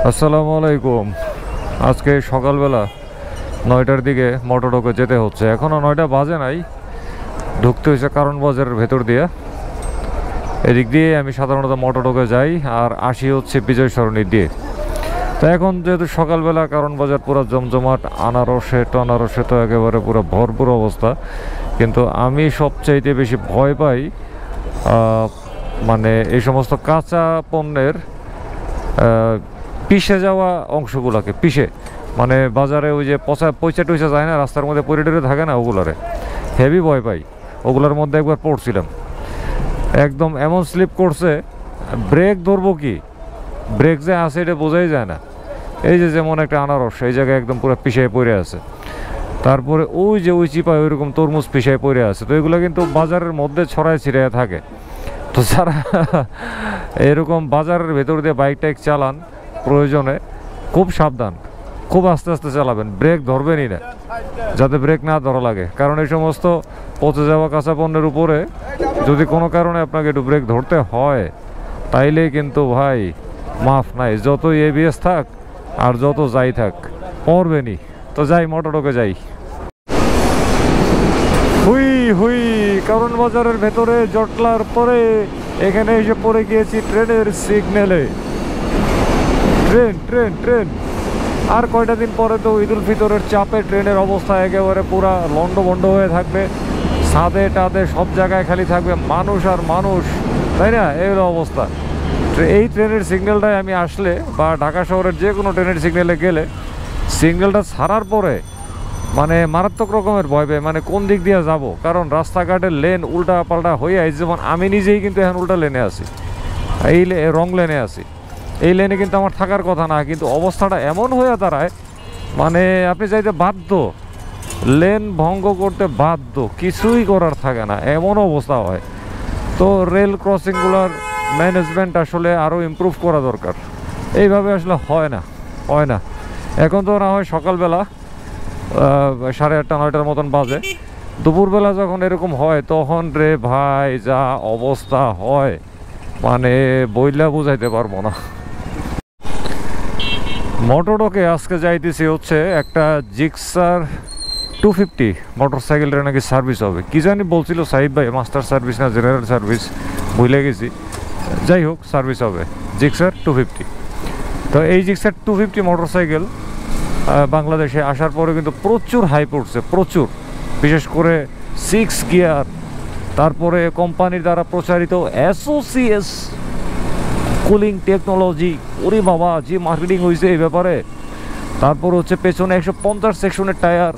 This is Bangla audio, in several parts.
আসসালামু আলাইকুম। আজকে সকালবেলা 9টার দিকে মোটরডোকে যেতে হচ্ছে। এখনও 9টা বাজে নাই, ঢুকতে হয়েছে কারণ বাজারের ভেতর দিয়ে। এদিক দিয়ে আমি সাধারণত মোটরডোকে যাই আর আসি হচ্ছে বিজয় সরণি দিয়ে। তো এখন যেহেতু সকালবেলা কারণ বাজার পুরো জমজমাট, আনারসে টনারসে তো একেবারে পুরো ভরপুর অবস্থা। কিন্তু আমি সবচাইতে বেশি ভয় পাই মানে এই সমস্ত কাঁচা পণ্যের পিষে যাওয়া অংশগুলোকে, পিষে মানে বাজারে ওই যে পয়সা টইসা যায় না, রাস্তার মধ্যে পরিটরে থাকে না, ওগুলারে হেভি ভয় পাই। ওগুলোর মধ্যে একবার পড়ছিলাম, একদম এমন স্লিপ করছে, ব্রেক ধরবো কি, ব্রেক যে আছে এটা বোঝাই যায় না। এই যে যেমন একটা আনারস এই জায়গায় একদম পুরো পিষায় পড়ে আছে, তারপরে ওই যে ওই চিপায় ওইরকম তরমুজ পিষায় পড়ে আছে। তো এগুলো কিন্তু বাজারের মধ্যে ছড়ায় ছিড়ায় থাকে। তো যারা এরকম বাজারের ভেতর দিয়ে বাইক টাইক চালান, প্রয়োজনে খুব সাবধান, খুব আস্তে আস্তে চালাবেন, ব্রেক ধরবেনই না, যাতে ব্রেক না ধরা লাগে। কারণ এই সমস্ত পচে যাওয়া কাঁচা পণ্যের উপরে যদি কোনো কারণে আপনাকে একটু ব্রেক ধরতে হয়, তাইলে কিন্তু ভাই মাফ নাই, যত এবিএস থাক আর যত যাই থাক, পড়বেনই। তো যাই, মোটরডোকে যাই। হুই হুই কারণ বাজারের ভেতরে জটলার পরে এখানে এসে পড়ে গিয়েছি ট্রেনের সিগন্যালে। ট্রেন ট্রেন ট্রেন আর কয়টা দিন পরে তো ঈদ উল ফিতরের চাপে ট্রেনের অবস্থা একেবারে পুরা লন্ডভন্ড হয়ে থাকবে। ছাদে টাদে সব জায়গায় খালি থাকবে মানুষ আর মানুষ, তাই না? এই হলো অবস্থা। এই ট্রেনের সিগন্যালটায় আমি আসলে বা ঢাকা শহরের যে কোনো ট্রেনের সিগন্যালে গেলে, সিগন্যালটা ছাড়ার পরে মানে মারাত্মক রকমের ভয় পাই, মানে কোন দিক দিয়ে যাব। কারণ রাস্তাঘাটের লেন উল্টা পাল্টা হয়ে আছে। যেমন আমি নিজেই কিন্তু এখন উল্টা লেনে আছি, এই রং লেনে আছি। এই লেনে কিন্তু আমার থাকার কথা না, কিন্তু অবস্থাটা এমন হয়ে দাঁড়ায় মানে আপনি যাইতে বাধ্য, লেন ভঙ্গ করতে বাধ্য, কিছুই করার থাকে না, এমন অবস্থা হয়। তো রেল ক্রসিংগুলোর ম্যানেজমেন্ট আসলে আরও ইমপ্রুভ করা দরকার। এইভাবে আসলে হয় না, হয় না। এখন তো না হয় সকালবেলা 8:30 9টার মতন বাজে, দুপুরবেলা যখন এরকম হয় তখন রে ভাই যা অবস্থা হয় মানে বইলা বুঝাইতে পারবো না। মোটরডোকে আজকে যাইতেছি হচ্ছে একটা জিক্সার 250 মোটরসাইকেলটা নাকি সার্ভিস হবে, কি জানি বলছিল সাহিব ভাই, মাস্টার সার্ভিস না জেনারেল সার্ভিস ভুলে গেছি। যাই হোক সার্ভিস হবে জিক্সার 250। তো এই জিক্সার 250 মোটরসাইকেল বাংলাদেশে আসার পরে কিন্তু প্রচুর হাইপ উঠছে, প্রচুর, বিশেষ করে 6 গিয়ার, তারপরে কোম্পানির দ্বারা প্রচারিত এসওসিএস কুলিং টেকনোলজি, ওরে বাবা যে মার্কেটিং হয়েছে এই ব্যাপারে। তারপর হচ্ছে পেছনে 150 সেকশনের টায়ার,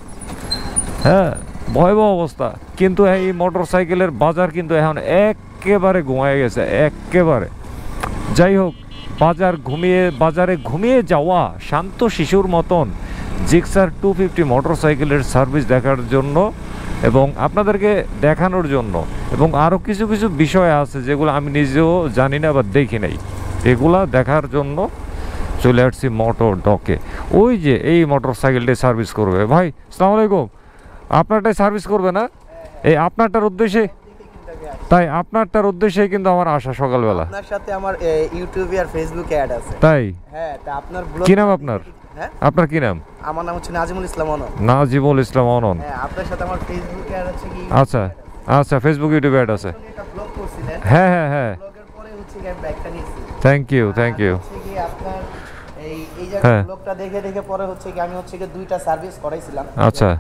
হ্যাঁ ভয়াবহ অবস্থা। কিন্তু এই মোটর সাইকেলের বাজার কিন্তু এখন একেবারে ঘুমায় গেছে, একেবারে। যাই হোক, বাজারে ঘুমিয়ে যাওয়া শান্ত শিশুর মতন জিক্সার 250 মোটর সাইকেলের সার্ভিস দেখার জন্য এবং আপনাদেরকে দেখানোর জন্য, এবং আরও কিছু কিছু বিষয় আছে যেগুলো আমি নিজেও জানি না বা দেখি নাই, এগুলা দেখার জন্য চলে আসছি মোটরডোকে। ওই যে এই মোটর সাইকেলটাই সার্ভিস করবে ভাই। আসসালামু আলাইকুম। আপনারটাই সার্ভিস করবে না? এই আপনারটার উদ্দেশ্যে, তাই আপনারটার উদ্দেশ্যে কিন্তু আমার আসা সকালবেলা। আপনার সাথে আমার ইউটিউবে আর ফেসবুকে অ্যাড আছে। তাই? হ্যাঁ, তা আপনার ব্লগ কি নাম আপনার? হ্যাঁ, আপনার কি নাম? আমার নাম হচ্ছে নাজিমুল ইসলাম অনন। নাজিমুল ইসলাম অনন। হ্যাঁ, আপনার সাথে আমার ফেসবুকে অ্যাড আছে কি? আচ্ছা আচ্ছা, ফেসবুক ইউটিউবে অ্যাড আছে। একটা ব্লগ করছিলেন। হ্যাঁ হ্যাঁ হ্যাঁ, ব্লগের পরে হচ্ছে কি ব্যাকটা নিয়েছি। Thank you thank you. হচ্ছে কি আপনার এই যে হ্যাঁ। ব্লগটা দেখে দেখে পরে হচ্ছে কি আমি হচ্ছে কি 2টা সার্ভিস করাইছিলাম। আচ্ছা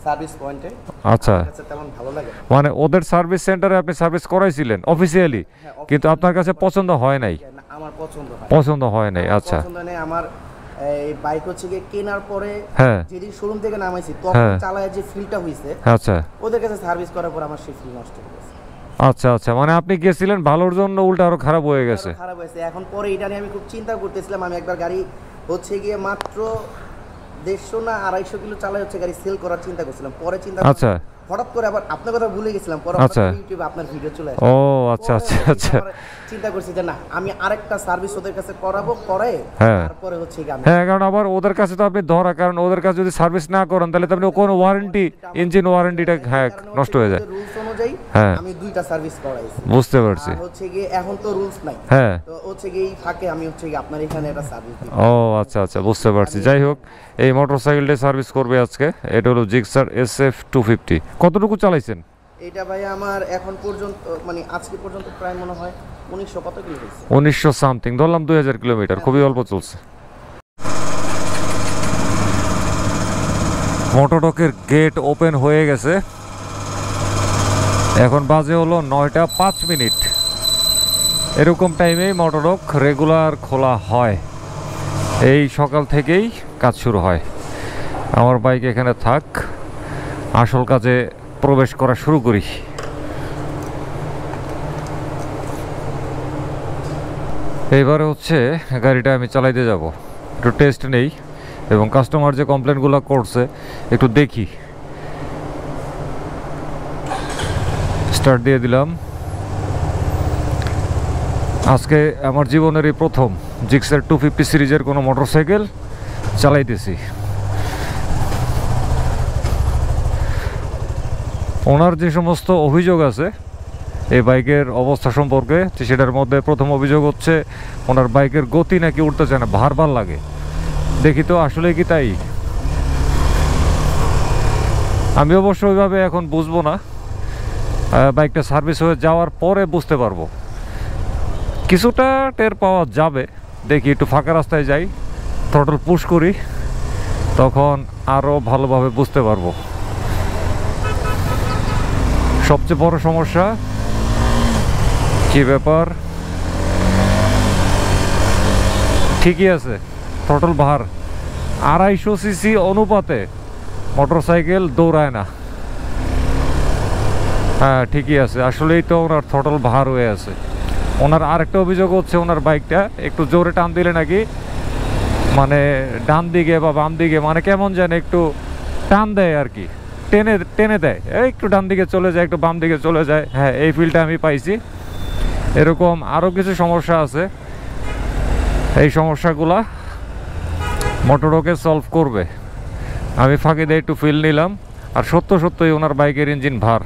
সার্ভিস পয়েন্টে। আচ্ছা, কাছে তেমন ভালো লাগে। মানে ওদের সার্ভিস সেন্টারে আপনি সার্ভিস করাইছিলেন অফিসিয়ালি, কিন্তু আপনার কাছে পছন্দ হয় নাই? আমার পছন্দ হয়। পছন্দ হয় নাই, আচ্ছা। পছন্দ নেই আমার। এই বাইক হচ্ছে কি কেনার পরে হ্যাঁ যেদিন শোরুম থেকে নামাইছি তখন হ্যাঁ চালায় যে ফিলটা হইছে, আচ্ছা ওদের কাছে সার্ভিস করার পর আমার সেই ফিল নষ্ট হয়ে গেছে। আচ্ছা আচ্ছা, মানে আপনি গেছিলেন ভালোর জন্য, উল্টা আরো খারাপ হয়ে গেছে। আরো খারাপ হয়েছে। এখন পরে এটা নিয়ে আমি খুব চিন্তা করতেছিলাম। আমি একবার গাড়ি হচ্ছে গিয়ে মাত্র 150 না 250 কিলো চালাই হচ্ছে গাড়ি সেল করার চিন্তা করছিলাম। পরে চিন্তা আচ্ছা, হঠাৎ করে আবার আপনার কথা ভুলে গেছিলাম। পরে আচ্ছা। ইউটিউবে আপনার ভিডিও চলে আসে। ও আচ্ছা আচ্ছা আচ্ছা, চিন্তা করছি যে না আমি আরেকটা সার্ভিস ওদের কাছে করাবো, করে হ্যাঁ তারপরে হচ্ছে কি আমি হ্যাঁ, কারণ আবার ওদের কাছে তো আপনি ধরা, কারণ ওদের কাছে যদি সার্ভিস না করেন তাহলে তো আপনি কোনো ওয়ারেন্টি, ইঞ্জিন ওয়ারেন্টিটা হ্যাঁ নষ্ট হয়ে যায়। রুলস অনুযায়ী হ্যাঁ। আমি 2টা সার্ভিস করাইছি। বুঝতে পারছি। আর হচ্ছে গিয়ে এখন তো রুলস নাই, হ্যাঁ। তো হচ্ছে গিয়ে এই ফাঁকে আমি হচ্ছে গিয়ে আপনার এখানে একটা সার্ভিস দিই। ও আচ্ছা আচ্ছা, বুঝতে পারছি। যাই হোক, এই মোটরসাইকেলটা সার্ভিস করবে আজকে। এটা হলো জিক্সার SF 250। কতটুকু চালাইছেন? এটা ভাই আমার এখন পর্যন্ত মানে আজকে পর্যন্ত প্রায় মনে হয় 1900 কত কিলো হয়েছে, 1900 সামথিং, ধরলাম 2000 কিলোমিটার, খুবই অল্প চলছে। মোটরডকের গেট ওপেন হয়ে গেছে। এখন বাজে হলো 9টা 5 মিনিট। এরকম টাইমেই মোটরডক রেগুলার খোলা হয়। এই সকাল থেকেই কাজ শুরু হয়। আমার বাইক এখানে থাক, আসল কাজে প্রবেশ করা শুরু করি। এইবারে হচ্ছে গাড়িটা আমি চালাইতে যাব, একটু টেস্ট নেই এবং কাস্টমার যে কমপ্লেনগুলো করছে একটু দেখি। স্টার্ট দিয়ে দিলাম। আজকে আমার জীবনের এই প্রথম জিক্সার 250 সিরিজের কোনো মোটরসাইকেল চালাইতেছি। ওনার যে সমস্ত অভিযোগ আছে এই বাইকের অবস্থা সম্পর্কে, সেটার মধ্যে প্রথম অভিযোগ হচ্ছে ওনার বাইকের গতি নাকি উঠতে চায় না, ভার লাগে। দেখি তো আসলে কি তাই। আমি অবশ্য ওইভাবে এখন বুঝবো না, বাইকটা সার্ভিস হয়ে যাওয়ার পরে বুঝতে পারবো। কিছুটা টের পাওয়া যাবে। দেখি একটু ফাঁকা রাস্তায় যাই, থ্রটল পুশ করি, তখন আরও ভালোভাবে বুঝতে পারবো। সবচেয়ে বড় সমস্যা কি ব্যাপার, ঠিকই আছে, থ্রটল ভার 250 সিসি অনুপাতে মোটরসাইকেল দৌড়ায় না। হ্যাঁ ঠিকই আছে, আসলেই তো ওনার থ্রটল ভার হয়ে আছে। ওনার আরেকটা অভিযোগ হচ্ছে ওনার বাইকটা একটু জোরে টান দিলে নাকি মানে ডান দিকে বা বাম দিকে মানে কেমন জানে একটু টান দেয় আর কি, টেনে টেনে দেয়, একটু ডান দিকে চলে যায় একটু বাম দিকে চলে যায়। হ্যাঁ এই ফিলটা আমি পাইছি। এরকম আরও কিছু সমস্যা আছে, এই সমস্যাগুলা মোটরডকে সলভ করবে। আমি ফাঁকে দিয়ে একটু ফিল নিলাম, আর সত্যই ওনার বাইকের ইঞ্জিন ভার,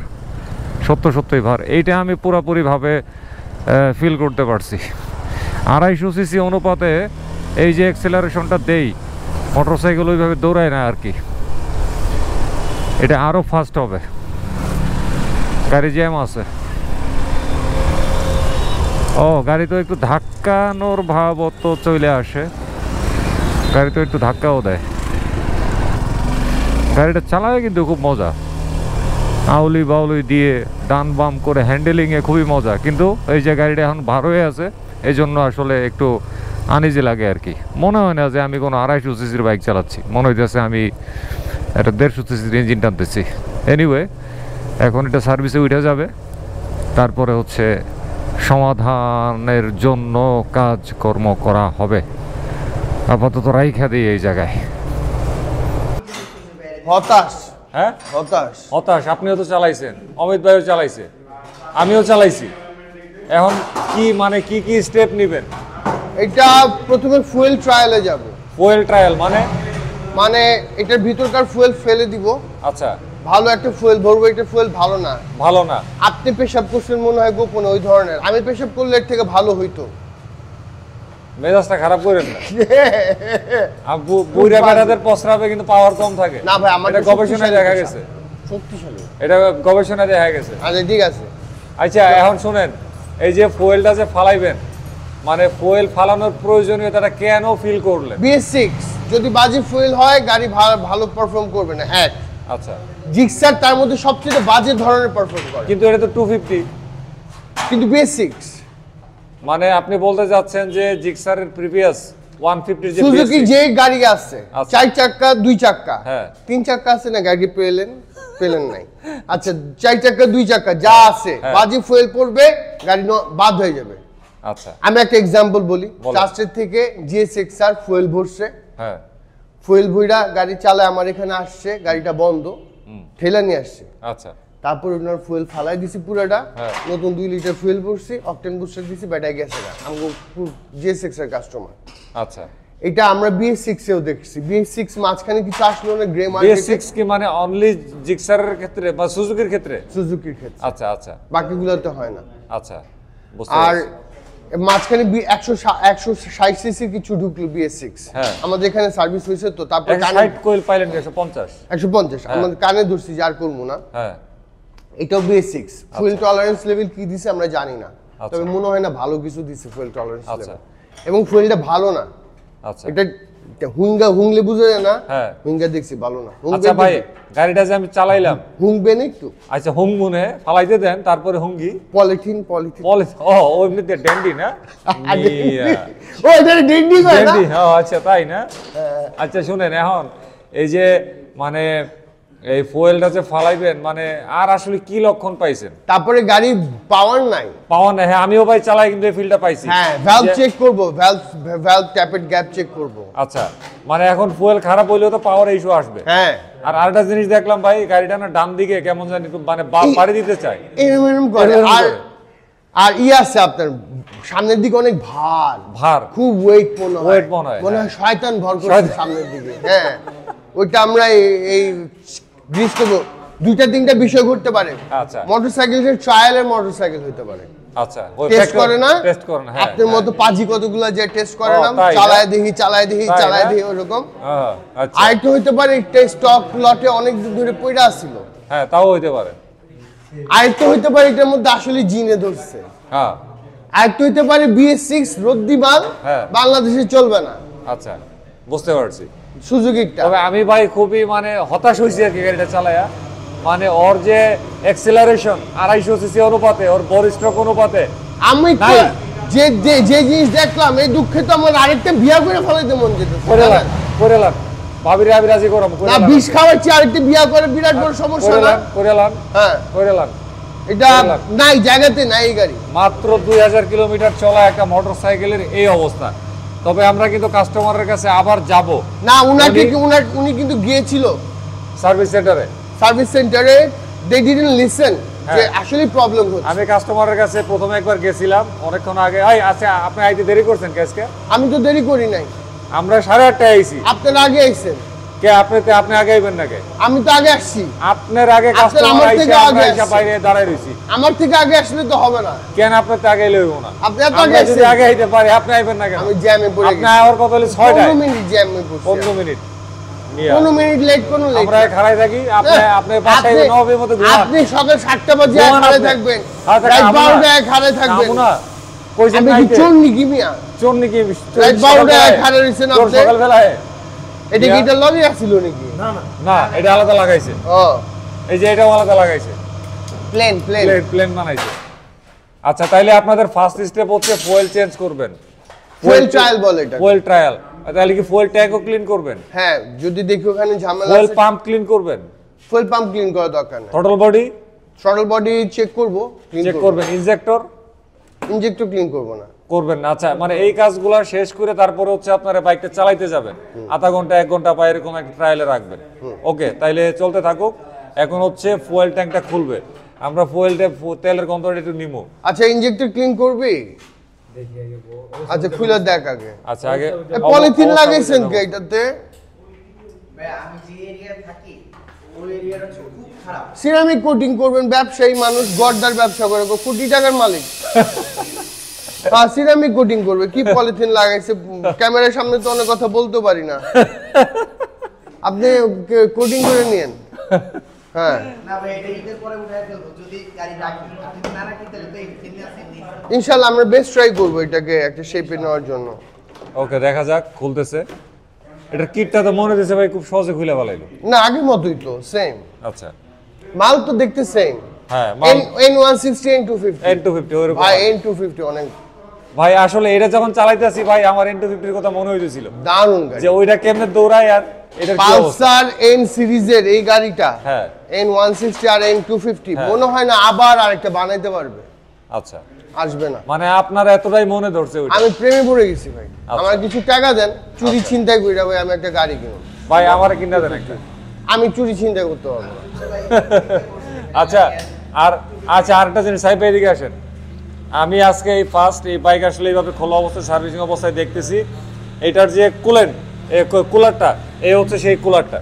সত্যই ভার। এইটা আমি পুরোপুরিভাবে ফিল করতে পারছি। 250 সিসি অনুপাতে এই যে অ্যাক্সেলারেশনটা দেই, মোটরসাইকেল ওইভাবে দৌড়ায় না আর কি। এটা আরও ফাস্ট হবে। গাড়ি জ্যাম আছে। ও গাড়ি তো একটু ধাক্কানোর ভাব তো চলে আসে, গাড়ি তো একটু ধাক্কাও দেয়। গাড়িটা চালায় কিন্তু খুব মজা, আউলি বাউলি দিয়ে ডান বাম করে হ্যান্ডেলিংয়ে খুবই মজা। কিন্তু এই যে গাড়িটা এখন ভার হয়ে আছে, এই জন্য আসলে একটু আনইজি লাগে আর কি। মনে হয় না যে আমি কোনো 250 সিসির বাইক চালাচ্ছি, মনে হইতেছে আমি একটা 150 সিসির ইঞ্জিন টানতেছি। এনিওয়ে, এখন এটা সার্ভিসে উঠে যাবে, তারপরে হচ্ছে সমাধানের জন্য কাজকর্ম করা হবে। আপাতত রাইখা দিই এই জায়গায়। হতাশ। হ্যাঁ হতাশ। আপনিও তো চালাইছেন, অমিত ভাইও চালাইছে, আমিও চালাইছি। এখন কি মানে কি স্টেপ নেবেন? এটা প্রথমে ফুয়েল ট্রায়ালে যাব। ফুয়েল ট্রায়াল মানে এটার ভিতরকার ফুয়েল ফেলে দিব। আচ্ছা, ভালো একটা ফুয়েল ভরবো, এটা ফুয়েল ভালো না। আপনি পেশাব করছেন মনে হয় গোপনে, ওই ধরনের। আমি পেশাব করলে এর থেকে ভালো হইতো। মেজাজটা খারাপ করেন না। বুইরা বেটাদের প্রস্রাবে কিন্তু পাওয়ার কম থাকে না ভাই, আমার এটা গবেষণায় দেখা গেছে, শক্তিশালী। এটা গবেষণায় দেখা গেছে। আচ্ছা ঠিক আছে। আচ্ছা এখন শুনেন, এই যে ফুয়েলটা যে ফালাইবেন, মানে ফুয়েল ফালানোর প্রয়োজনীয়তাটা কেন ফিল করলেন? BS6 যদি বাজে ফুয়েল হয় গাড়ি ভালো পারফর্ম করবে না। এক, আচ্ছা, জিক্সার তার মধ্যে সবচেয়ে বাজে ধরনের পারফর্ম করে, কিন্তু এটা তো 250, কিন্তু BS6 মানে আপনি বলতে যাচ্ছেন যে জিক্সারের প্রিভিয়াস 150 যে সুজুকি যে গাড়ি আছে, 4 চাক্কা 2 চাক্কা, হ্যাঁ 3 চাক্কা আছে না, গাড়ি পেলেন নাই। আচ্ছা 4 চাক্কা 2 চাক্কা যা আছে, বাজি ফুয়েল পড়বে, গাড়ি বাদ হয়ে যাবে। আচ্ছা আমি একটা এক্সাম্পল বলি। চার্চের থেকে GSX-R ফুয়েল ভরছে, হ্যাঁ ফুয়েল ভইরা গাড়ি চালায় আমার এখানে আসছে, গাড়িটা বন্ধ, ঠেলা নিয়ে আসছে। আচ্ছা, তারপর ওনার ফুয়েল ফালাই দিছি পুরাটা, নতুন 2 লিটার ফুয়েল ভরছি, অকটেন বুস্টার দিছি, ব্যাটারি গেছে না। আমি GSX-R কাস্টমার। আচ্ছা, এটা আমরা BS6 এও দেখছি, BS6 মাঝখানে কিছু আসলো না গ্রে মার্কেটে। BS6 কি মানে অনলি জিক্সারের ক্ষেত্রে বা সুজুকির ক্ষেত্রে? সুজুকির ক্ষেত্রে। আচ্ছা আচ্ছা, বাকিগুলোতে হয় না। আচ্ছা বুঝতে আর পারছি। মাঝখানে 160 সিসি কিছু ঢুকলো BS6। হ্যাঁ। আমাদের এখানে সার্ভিস হয়েছে তো, তারপর 160 কোয়েল পাইলেন 150? 150 আমাদের কানে ধরছি, যার করবো না। হ্যাঁ, এটাও BS6। ফুয়েল টলারেন্স লেভেল কি দিছে আমরা জানি না, আচ্ছা। তবে মনে হয় না ভালো কিছু দিছে ফুয়েল টলারেন্স আচ্ছা। লেভেল, এবং ফুয়েলটা ভালো না। আচ্ছা এটা হুঙ্গলে বুঝে যায় না। হ্যাঁ। হুঙ্গা দেখছি ভালো না। আচ্ছা ভাই, গাড়িটা যে আমি চালাইলাম, হুঙ্গবে না একটু। আচ্ছা হুঙ্গুনে ফালাইতে দেন, তারপরে হুঙ্গি পলিথিন ও এমনিতে ড্যান্ডি না? ও এটা ডেন্ডি করে না। ড্যান্ডি, হ্যাঁ আচ্ছা তাই না? আচ্ছা শুনেন, এখন এই যে মানে এই ফুয়েলটা যে ফালাইবেন, মানে আর আসলে কি লক্ষণ পাইছেন? তারপরে গাড়ি পাওয়ার নাই, পাওয়া না। হ্যাঁ আমিও ভাই চালাই, কিন্তু এই ফিলটা পাইছি। হ্যাঁ ভ্যালভ চেক করব, ভ্যালভ ট্যাপেড গ্যাপ চেক করব। আচ্ছা, মানে এখন ফুয়েল খারাপ হইলেও তো পাওয়ার ইস্যু আসবে। হ্যাঁ। আর আরেকটা জিনিস দেখলাম ভাই, গাড়িটা না ডান দিকে কেমন জানি মানে পাড়ি দিতে চায়, এরকম করে। এরকম আর করে। আর আছে আপনার সামনের দিকে অনেক ভার, খুব ওয়েট মনে হয়। ওয়েট মনে হয়, মনে হয় হ্যাঁ। শয়তান ভর করছে সামনের দিকে। হ্যাঁ, ওইটা আমরা এই গ্রিস করব। দুইটা তিনটা বিষয় ঘটতে পারে। আচ্ছা। মোটরসাইকেলের ট্রায়ালের মোটরসাইকেল হইতে পারে। আচ্ছা, টেস্ট করে না, টেস্ট করে না। হ্যাঁ, আপনার মতো পাজি কতগুলো যে টেস্ট করে ও, না, তাই না? চালায় দেখি তাই না? ওরকম। আচ্ছা, আরেকটা হইতে পারে একটা স্টক লটে অনেক দিন ধরে পড়ে আসছিল। হ্যাঁ তাও হইতে পারে। আরেকটা হইতে পারে এটার মধ্যে আসলে জিনে ধরছে। হ্যাঁ আরেকটা হইতে পারে BS6 রদ্দিবাল হ্যাঁ। বাংলাদেশে চলবে না, আচ্ছা বুঝতে পারছি। সুজুকিটা। তবে আমি ভাই খুবই মানে হতাশ হয়েছি আর কি গাড়িটা চালায়া। মানে ওর যে অ্যাক্সেলারেশন 250 সিসি অনুপাতে, ওর বড় স্ট্রোক অনুপাতে আমি তো নাই। যে জিনিস দেখলাম, এই দুঃখে তো আমার আরেকটা বিয়া করে ফেলাইতে মন যেতেছে। করে লাগ ভাবিরে আমি রাজি করব, না, বিষ খাওয়াচ্ছি, আরেকটা বিয়া করে বিরাট বড় সমস্যা না। করে লাগ হ্যাঁ, করে লাগ। এটা নাই, জায়গাতে নাই এই গাড়ি। মাত্র 2000 কিলোমিটার চলা একটা মোটরসাইকেলের এই অবস্থা। তবে আমরা কিন্তু কাস্টমারের কাছে আবার যাব না, উনি কিন্তু গিয়েছিল সার্ভিস সেন্টারে। সার্ভিস সেন্টারে, দে ডিডন্ট লিসেন যে আসলে প্রবলেম হচ্ছে। আমি কাস্টমারের কাছে প্রথমে একবার গেছিলাম অনেকক্ষণ আগে। আচ্ছা আপনি আইতে দেরি করছেন আজকে? আমি তো দেরি করি নাই, আমরা 8:30 আইছি। আপনারা আগে আইছেন। কে আপনি আগে আইবেন নাকি? আমি তো আগে আসছি। আপনার আগে আপনার কাস্টমার আমার আইছে, থেকে আমরা আগে এসে আসছে। বাইরে দাঁড়াই রইছি। আমার থেকে আগে আসলে তো হবে না। কেন আপনার থেকে আগে লইব না? আপনি এত আগে আমরা যদি আসছেন। আগে আইতে পারি, আপনি আইবেন না কেন? আমি জ্যামে পড়ে আপনি গেছি। আওয়ার কথা হলো 6টায়। 15 মিনিট জ্যামে পড়ছি। 15 মিনিট নিয়া 15 মিনিট লেট, কোনো লেট। আমরা খাড়াই থাকি, আপনি বাসায় 9 মতো ঘুমান। আপনি সকাল 7টা বাজে ঘুমান খাড়াই আপনি। থাকবেন, হ্যাঁ, রাত আমরা- 12টায় খাড়াই থাকবেন। আমুনা কইছেন আপনি কি নাইতে? চোরনি কি মিয়া? চোর নাকি? রাত 12টায় খাড়াই রইছেন চোর আপনি। সকালবেলায়? এটা কি এটা লরি আসছিল নাকি? না, এটা আলাদা লাগাইছে। ও, এই যে এটাও আলাদা লাগাইছে, প্লেন প্লেন বানাইছে। আচ্ছা, তাইলে আপনাদের ফার্স্ট স্টেপ হচ্ছে ফুয়েল চেঞ্জ করবেন। ফুয়েল ট্রায়াল বলে এটা। Fuel trial. তাহলে কি ফুয়েল ট্যাঙ্কও ক্লিন করবেন? হ্যাঁ, যদি দেখি ওখানে ঝামেলা ফুয়েল আছে, পাম্প ক্লিন করবেন? ফুয়েল পাম্প ক্লিন করা দরকার নেই। Throttle body throttle body check করব, ক্লিন চেক করব। করবেন? ইনজেক্টর ইনজেক্টর ক্লিন করব না। করবেন না? আচ্ছা, মানে এই কাজগুলো শেষ করে তারপরে হচ্ছে আপনারা বাইকটা চালাইতে যাবেন, আধা ঘন্টা 1 ঘন্টা বা এরকম একটা ট্রায়ালে রাখবেন। ওকে, তাইলে চলতে থাকুক। এখন হচ্ছে ফুয়েল ট্যাঙ্কটা খুলবে, আমরা তেলের গন্ধটা একটু নিমু। আচ্ছা, ইনজেক্টর ক্লিন করবি? আচ্ছা, খুলে দেখ আগে। আচ্ছা, আগে পলিথিন লাগাইছেন কি এটাতে? ভাই আমি যে এরিয়ায় থাকি ওই এরিয়াটা খুব খারাপ। সিরামিক কোটিং করবেন, ব্যবসায়ী মানুষ, গর্দার ব্যবসা করে, কোটি টাকার মালিক। হ্যাঁ, সিরামিক কোটিং করবে, কি পলিথিন লাগাইছে? ক্যামেরার সামনে তো অনেক কথা বলতে পারি না। আপনি কোটিং করে নিয়েন। হ্যাঁ, না ভাই, এটা ঈদের পরে উঠায় ফেলবো যদি গাড়ি রাখি। আপনি যদি না রাখি তাহলে তো এই ফিল্মে আছে নি। ইনশাআল্লাহ আমরা বেস্ট ট্রাই করবো এটাকে একটা শেপে নেওয়ার জন্য। ওকে, দেখা যাক। খুলতেছে। এটার কিটটা তো মনে হচ্ছে ভাই খুব সহজে খুলে ফেলাইলো। না, আগের মতোই তো সেম। আচ্ছা, মাল তো দেখতে সেম। হ্যাঁ, N160 N250 N250 ওরকম। ভাই, N250 অনেক ভাই আসলে এটা যখন চালাইতেছি ভাই, আমার N250 এর কথা মনে হইতেছিল দারুণ গাড়ি। যে ওইটা কেমনে দৌড়ায় আর এটার কি অবস্থা। পালসার N সিরিজের এই গাড়িটা, হ্যাঁ, N160 আর N250 হ্যাঁ। মনে হয় না আবার আরেকটা বানাইতে পারবে। আচ্ছা, আসবে না। মানে আপনার এতটাই মনে ধরছে ওইটা। আমি প্রেমে পড়ে গেছি ভাই। আচ্ছা। আমার কিছু টাকা দেন, চুরি ছিনতাই কইরা ভাই আমি একটা গাড়ি কিনব। ভাই আমারে কিনা দেন একটা। আমি চুরি ছিনতাই করতে পারবো না। আচ্ছা, আরেকটা জিনিস, সাহেব এদিকে আসেন। আমি আজকে এই ফার্স্ট এই বাইক আসলে এইভাবে খোলা অবস্থায় সার্ভিসিং অবস্থায় দেখতেছি। এটার যে কুলারটা এই হচ্ছে সেই কুলারটা।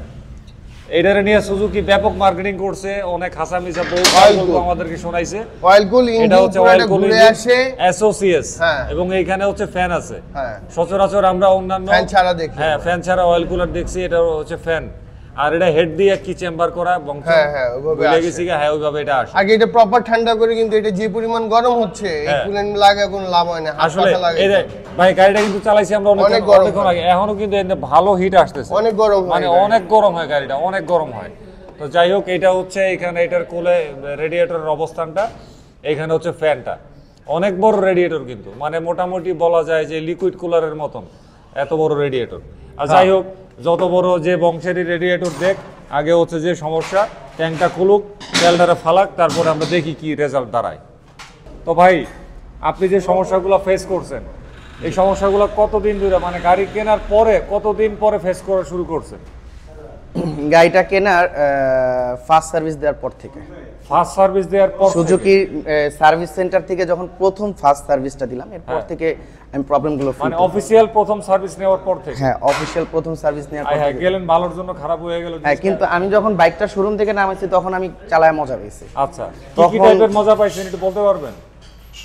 এটারে নিয়ে সুজুকি ব্যাপক মার্কেটিং করছে, অনেক হাসামিজা বলবো আমাদেরকে শোনাইছে। অয়েল কুল ইঞ্জিন, এটা হচ্ছে অয়েল কুল আসে এসওসিএস, এবং এইখানে হচ্ছে ফ্যান আছে। সচরাচর আমরা অন্যান্য ফ্যান ছাড়া দেখি, হ্যাঁ ফ্যান ছাড়া অয়েল কুলার দেখছি, এটা হচ্ছে ফ্যান। আর এটা হেড দিয়ে কি চেম্বার করা বংশ, ওইভাবে গেছি, হ্যাঁ ওইভাবে এটা আসে। আগে এটা প্রপার ঠান্ডা করে, কিন্তু এটা যে পরিমাণ গরম হচ্ছে এই কুলেন্ট লাগে কোনো লাভ হয় না, আসলে এই ভাই গাড়িটা কিন্তু চালাইছি আমরা অনেকক্ষণ আগে, এখনো কিন্তু এতে ভালো হিট আসতেছে, অনেক গরম, মানে অনেক গরম হয় গাড়িটা, অনেক গরম হয়। তো যাই হোক, এটা হচ্ছে এখানে এটার কোলে রেডিয়েটরের অবস্থানটা, এখানে হচ্ছে ফ্যানটা, অনেক বড় রেডিয়েটর কিন্তু, মানে মোটামুটি বলা যায় যে লিকুইড কুলারের মতন এত বড় রেডিয়েটর। আর যাই হোক, যত বড় যে বংশেরই রেডিয়েটর দেখ, আগে হচ্ছে যে সমস্যা, ট্যাঙ্কটা খুলুক, তেলটারে ফালাক, তারপরে আমরা দেখি কি রেজাল্ট দাঁড়ায়। তো ভাই, আপনি যে সমস্যাগুলো ফেস করছেন, এই সমস্যাগুলো কতদিন ধরে, মানে গাড়ি কেনার পরে কতদিন পরে ফেস করা শুরু করছেন? গাড়িটা কেনার ফার্স্ট সার্ভিস দেওয়ার পর থেকে। ফার্স্ট সার্ভিস দেওয়ার পর সুজুকি সার্ভিস সেন্টার থেকে যখন প্রথম ফার্স্ট সার্ভিসটা দিলাম, এরপর থেকে আমি প্রবলেমগুলো ফেস, মানে অফিশিয়াল প্রথম সার্ভিস নেওয়ার পর থেকে? হ্যাঁ, অফিশিয়াল প্রথম সার্ভিস নেওয়ার পর থেকে। গেলেন ভালোর জন্য, খারাপ হয়ে গেল। হ্যাঁ, কিন্তু আমি যখন বাইকটা শোরুম থেকে নামাইছি তখন আমি চালায় মজা পেয়েছি। আচ্ছা, কি টাইপের মজা পাইছেন একটু বলতে পারবেন?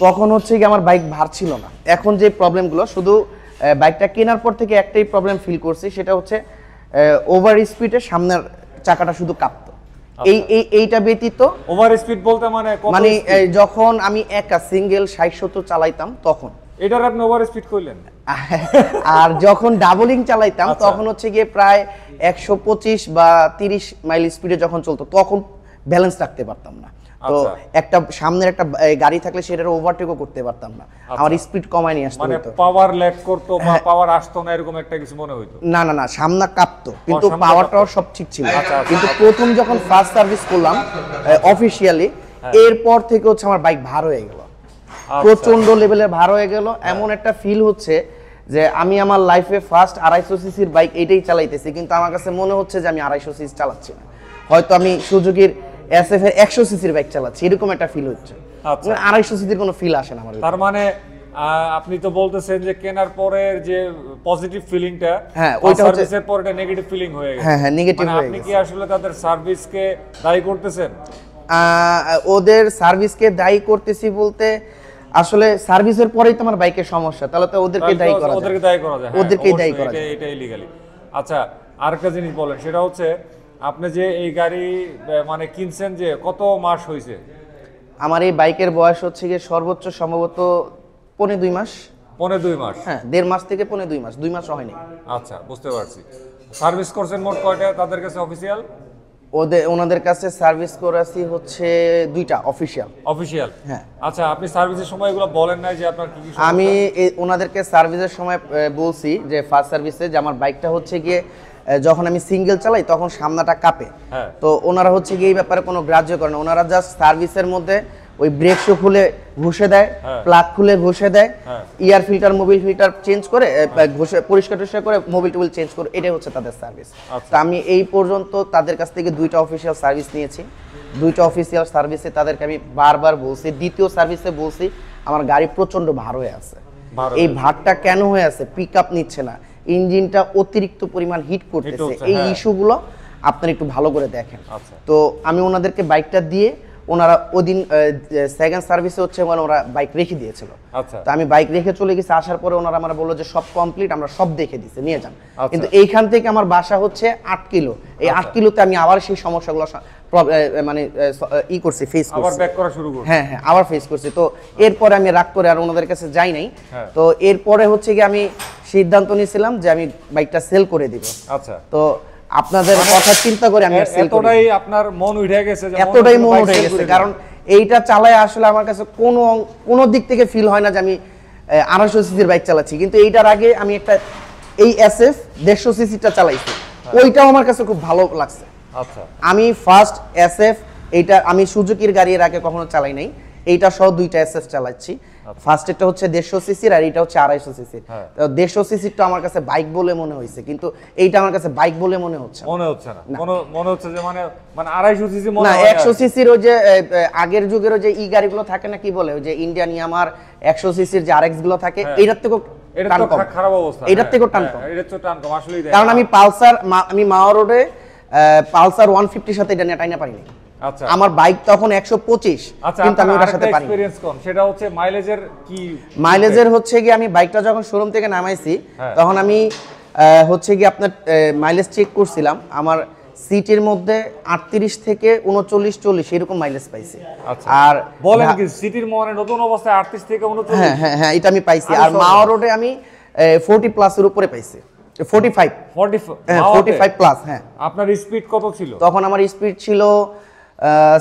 তখন হচ্ছে কি আমার বাইক ভার ছিল না। এখন যে প্রবলেমগুলো, শুধু বাইকটা কেনার পর থেকে একটাই প্রবলেম ফিল করছি, সেটা হচ্ছে ওভার স্পিডে সামনের চাকাটা শুধু কাঁপতো। এইটা ব্যতীত ওভার স্পিড বলতে মানে যখন আমি একা সিঙ্গেল 60-70 চালাইতাম তখন। এটার আপনি ওভার স্পিড কইলেন? আর যখন ডাবলিং চালাইতাম তখন হচ্ছে গিয়ে প্রায় 125 বা 30 মাইল স্পিডে যখন চলতো, তখন ব্যালেন্স রাখতে পারতাম না। তো একটা সামনের একটা গাড়ি থাকলে সেটার ওভারটেকও করতে পারতাম না, আমার স্পিড কমায় নিয়ে আসতে হতো। মানে পাওয়ার ল্যাগ করতো বা পাওয়ার আসতো না, এরকম একটা কিছু মনে হইতো? না না না, সামনে কাঁপতো, কিন্তু পাওয়ারটাও সব ঠিক ছিল। কিন্তু প্রথম যখন ফার্স্ট সার্ভিস করলাম অফিশিয়ালি, এরপর থেকে হচ্ছে আমার বাইক ভার হয়ে গেল, প্রচন্ড লেভেলে ভার হয়ে গেল। এমন একটা ফিল হচ্ছে যে আমি আমার লাইফে ফার্স্ট 250 সিসির বাইক এইটাই চালাইতেছি, কিন্তু আমার কাছে মনে হচ্ছে যে আমি 250 সিসি চালাচ্ছি না, হয়তো আমি সুজুকির এসএফ এর 100 সিসির বাইক চালাচ্ছি, এরকম একটা ফিল হচ্ছে। 250 সিসির কোনো ফিল আসে না আমার। তার মানে আপনি তো বলতেছেন যে কেনার পরে যে পজিটিভ ফিলিংটা, হ্যাঁ ওইটা হচ্ছে, সার্ভিসের পরে এটা নেগেটিভ ফিলিং হয়ে গেছে। হ্যাঁ হ্যাঁ, নেগেটিভ হয়ে গেছে। আপনি কি আসলে তাদের সার্ভিসকে দায়ী করতেছেন? ওদের সার্ভিসকে দায়ী করতেছি বলতে, আসলে সার্ভিসের পরেই তো আমার বাইকের সমস্যা, তাহলে তো ওদেরকে দায়ী করা যায়। ওদেরকে দায়ী করা যায়, ওদেরকেই দায়ী করা যায়, এটা ইলিগালি। আচ্ছা, আরেকটা জিনিস বলেন, সেটা হচ্ছে আপনি যে এই গাড়ি মানে কিনছেন, যে কত মাস হয়েছে? আমার এই বাইকের বয়স হচ্ছে গিয়ে সর্বোচ্চ সম্ভবত 2.5 মাস। 2.5 মাস? হ্যাঁ, 1.5 মাস থেকে 2.5 মাস, 2 মাস হয়নি। আচ্ছা, বুঝতে পারছি। সার্ভিস করছেন মোট কয়টা তাদের কাছে অফিসিয়াল? ওনাদের কাছে সার্ভিস করেছি হচ্ছে 2টা অফিসিয়াল। অফিসিয়াল? হ্যাঁ। আচ্ছা, আপনি সার্ভিসের সময় এগুলো বলেন নাই যে আপনার কি কি? আমি ওনাদেরকে সার্ভিসের সময় বলছি যে ফার্স্ট সার্ভিসে যে আমার বাইকটা হচ্ছে গিয়ে যখন আমি সিঙ্গেল চালাই তখন সামনাটা কাঁপে। তো ওনারা হচ্ছে গিয়ে এই ব্যাপারে কোনো গ্রাহ্য করে না, ওনারা জাস্ট সার্ভিসের মধ্যে ওই ব্রেক শু খুলে ঘষে দেয়, প্লাগ খুলে ঘষে দেয়, ইয়ার ফিল্টার মোবিল ফিল্টার চেঞ্জ করে ঘষে পরিষ্কার টরিষ্কার করে মোবিল টোবিল চেঞ্জ করে, এটাই হচ্ছে তাদের সার্ভিস। তো আমি এই পর্যন্ত তাদের কাছ থেকে 2টা অফিসিয়াল সার্ভিস নিয়েছি। 2টা অফিসিয়াল সার্ভিসে তাদেরকে আমি বারবার বলছি, দ্বিতীয় সার্ভিসে বলছি আমার গাড়ি প্রচন্ড ভার হয়ে আছে। এই ভারটা কেন হয়ে আছে? পিক আপ নিচ্ছে না, ইঞ্জিনটা অতিরিক্ত পরিমাণ হিট করতেছে, এই ইস্যুগুলো আপনারা একটু ভালো করে দেখেন। তো আমি ওনাদেরকে বাইকটা দিয়ে, ওনারা ওদিন সেকেন্ড সার্ভিসে হচ্ছে মানে ওরা বাইক রেখে দিয়েছিল। তো আমি বাইক রেখে চলে গেছি, আসার পরে ওনারা আমার বললো যে সব কমপ্লিট, আমরা সব দেখে দিচ্ছি, নিয়ে যান। কিন্তু এইখান থেকে আমার বাসা হচ্ছে 8 কিলো, এই 8 কিলোতে আমি আবার সেই সমস্যাগুলো মানে করছি, ফেস করছি, আবার ব্যাক করা শুরু করছি। হ্যাঁ হ্যাঁ, আবার ফেস করছি। তো এরপরে আমি রাগ করে আর ওনাদের কাছে যাই নাই। তো এরপরে হচ্ছে কি আমি সিদ্ধান্ত নিয়েছিলাম যে আমি বাইকটা সেল করে দিব। আচ্ছা, তো আপনাদের কথা চিন্তা করে আমি সেল করি। এতটাই আপনার মন উঠে গেছে? এতটাই মন উঠে গেছে, কারণ এইটা চালায় আসলে আমার কাছে কোনো দিক থেকে ফিল হয় না যে আমি 250 সিসির বাইক চালাচ্ছি। কিন্তু এইটার আগে আমি একটা এই এসএফ 150 সিসিটা চালাইছি, ওইটাও আমার কাছে খুব ভালো লাগছে। আচ্ছা, আমি ফার্স্ট এসএফ, এইটা আমি সুজুকির গাড়ি এর আগে কখনো চালাই নাই, এইটা সহ 2টা এসএফ চালাচ্ছি। ফার্স্ট এটা হচ্ছে 150 সিসির আর এটা হচ্ছে 250 সিসির। তো 150 সিসিরটা আমার কাছে বাইক বলে মনে হয়েছে, কিন্তু এইটা আমার কাছে বাইক বলে মনে হচ্ছে না। মনে হচ্ছে যে মানে 250 সিসি মনে হয় না। 100 সিসির ওই যে আগের যুগের ওই যে ই গাড়িগুলো থাকে না, কি বলে ওই যে ইন্ডিয়ান ইয়ামার 100 সিসির যে আরএক্স গুলো থাকে, এইটার থেকে এটা টান তো কম। খারাপ অবস্থা, এটার থেকেও টান কম। এটা তো টান কম আসলেই। কারণ আমি আমি মাওয়া রোডে পালসার 150 সাথে এটা নিয়ে টাইনা পারিনি। আচ্ছা, আমার বাইক তখন 125, আচ্ছা, কিন্তু আমি ওটার সাথে পারিনি। এক্সপেরিয়েন্স কম, সেটা হচ্ছে মাইলেজের কি? মাইলেজের হচ্ছে কি আমি বাইকটা যখন শোরুম থেকে নামাইছি তখন আমি হচ্ছে কি আপনার মাইলেজ চেক করছিলাম, আমার সিটির মধ্যে 38 থেকে 39 40 এরকম মাইলেজ পাইছি। আচ্ছা, আর বলেন কি সিটির মানে নতুন অবস্থায় 38 থেকে 39? হ্যাঁ হ্যাঁ হ্যাঁ, এটা আমি পাইছি। আর মাওয়া রোডে আমি 40 প্লাস এর উপরে পাইছি, 45 45 প্লাস। হ্যাঁ, আপনার স্পিড কত ছিল তখন? আমার স্পিড ছিল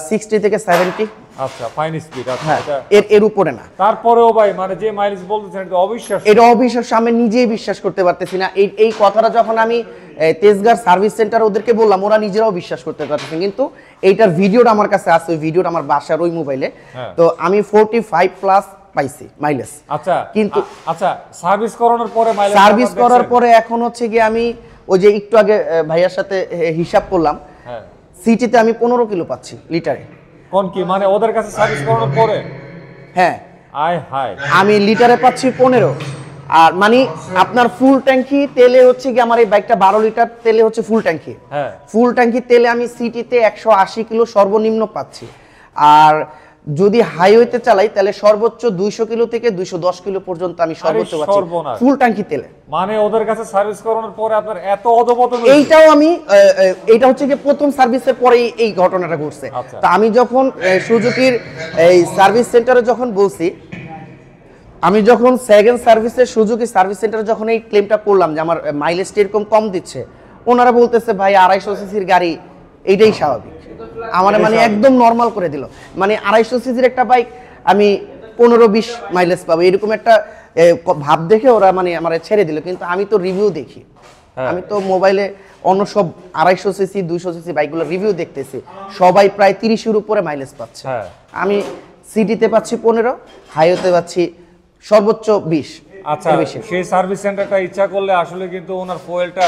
60 থেকে 70। আচ্ছা, ফাইন স্পিড। আচ্ছা, হ্যাঁ, এটা এর উপরে না। তারপরেও ভাই মানে যে মাইলেজ বলতেছেন এটা অবিশ্বাস্য। এটা অবিশ্বাস্য, আমি নিজেই বিশ্বাস করতে পারতেছি না। এই কথাটা যখন আমি তেজগাঁর সার্ভিস সেন্টার ওদেরকে বললাম, ওরা নিজেরাও বিশ্বাস করতে পারতেছে। কিন্তু এইটার ভিডিওটা আমার কাছে আছে, ওই ভিডিওটা আমার বাসার ওই মোবাইলে। তো আমি 45 প্লাস পাইছি মাইলেজ। আচ্ছা, কিন্তু আচ্ছা, সার্ভিস করানোর পরে মাইলেজ, সার্ভিস করার পরে এখন হচ্ছে কি আমি ওই যে একটু আগে ভাইয়ার সাথে হিসাব করলাম, হ্যাঁ, সিটিতে আমি 15 কিলো পাচ্ছি লিটারে। কোন কি মানে ওদের কাছে সার্ভিস করানোর পরে? হ্যাঁ, আয় হায়, আমি লিটারে পাচ্ছি 15। আর মানে আপনার ফুল ট্যাঙ্কি তেলে হচ্ছে কি আমার এই বাইকটা 12 লিটার তেলে হচ্ছে ফুল ট্যাঙ্কি। হ্যাঁ, ফুল ট্যাঙ্কি তেলে আমি সিটিতে 180 কিলো সর্বনিম্ন পাচ্ছি। আর যদি হাইওয়েতে চালাই তাহলে সর্বোচ্চ 200 কিলো থেকে 210 কিলো পর্যন্ত আমি সর্বোচ্চ পাচ্ছি ফুল ট্যাঙ্কি তেলে। মানে ওদের কাছে সার্ভিস করানোর পরে আপনার এত অধপতন? এইটাও আমি এটা হচ্ছে যে প্রথম সার্ভিসের পরেই এই ঘটনাটা ঘটছে। তো আমি যখন সুজুকির এই সার্ভিস সেন্টারে যখন বলছি, আমি যখন সেকেন্ড সার্ভিসের সুজুকি সার্ভিস সেন্টারে যখন এই ক্লেমটা করলাম যে আমার মাইলেজটা এরকম কম দিচ্ছে, ওনারা বলতেছে ভাই 250 সিসির গাড়ি, এইটাই স্বাভাবিক। আমার মানে একদম নরমাল করে দিল। মানে 250 সিসির একটা বাইক আমি 15-20 মাইলেজ পাবো এরকম একটা ভাব দেখে ওরা মানে আমার ছেড়ে দিল। কিন্তু আমি তো রিভিউ দেখি, আমি তো মোবাইলে অন্য সব 250 সিসি 200 সিসি বাইকগুলো রিভিউ দেখতেছি, সবাই প্রায় 30-এর উপরে মাইলেজ পাচ্ছে। আমি সিটিতে পাচ্ছি 15, হাইওয়েতে পাচ্ছি সর্বোচ্চ 20। আচ্ছা, সেই সার্ভিস সেন্টারটা ইচ্ছা করলে আসলে কিন্তু ওনার ফুয়েলটা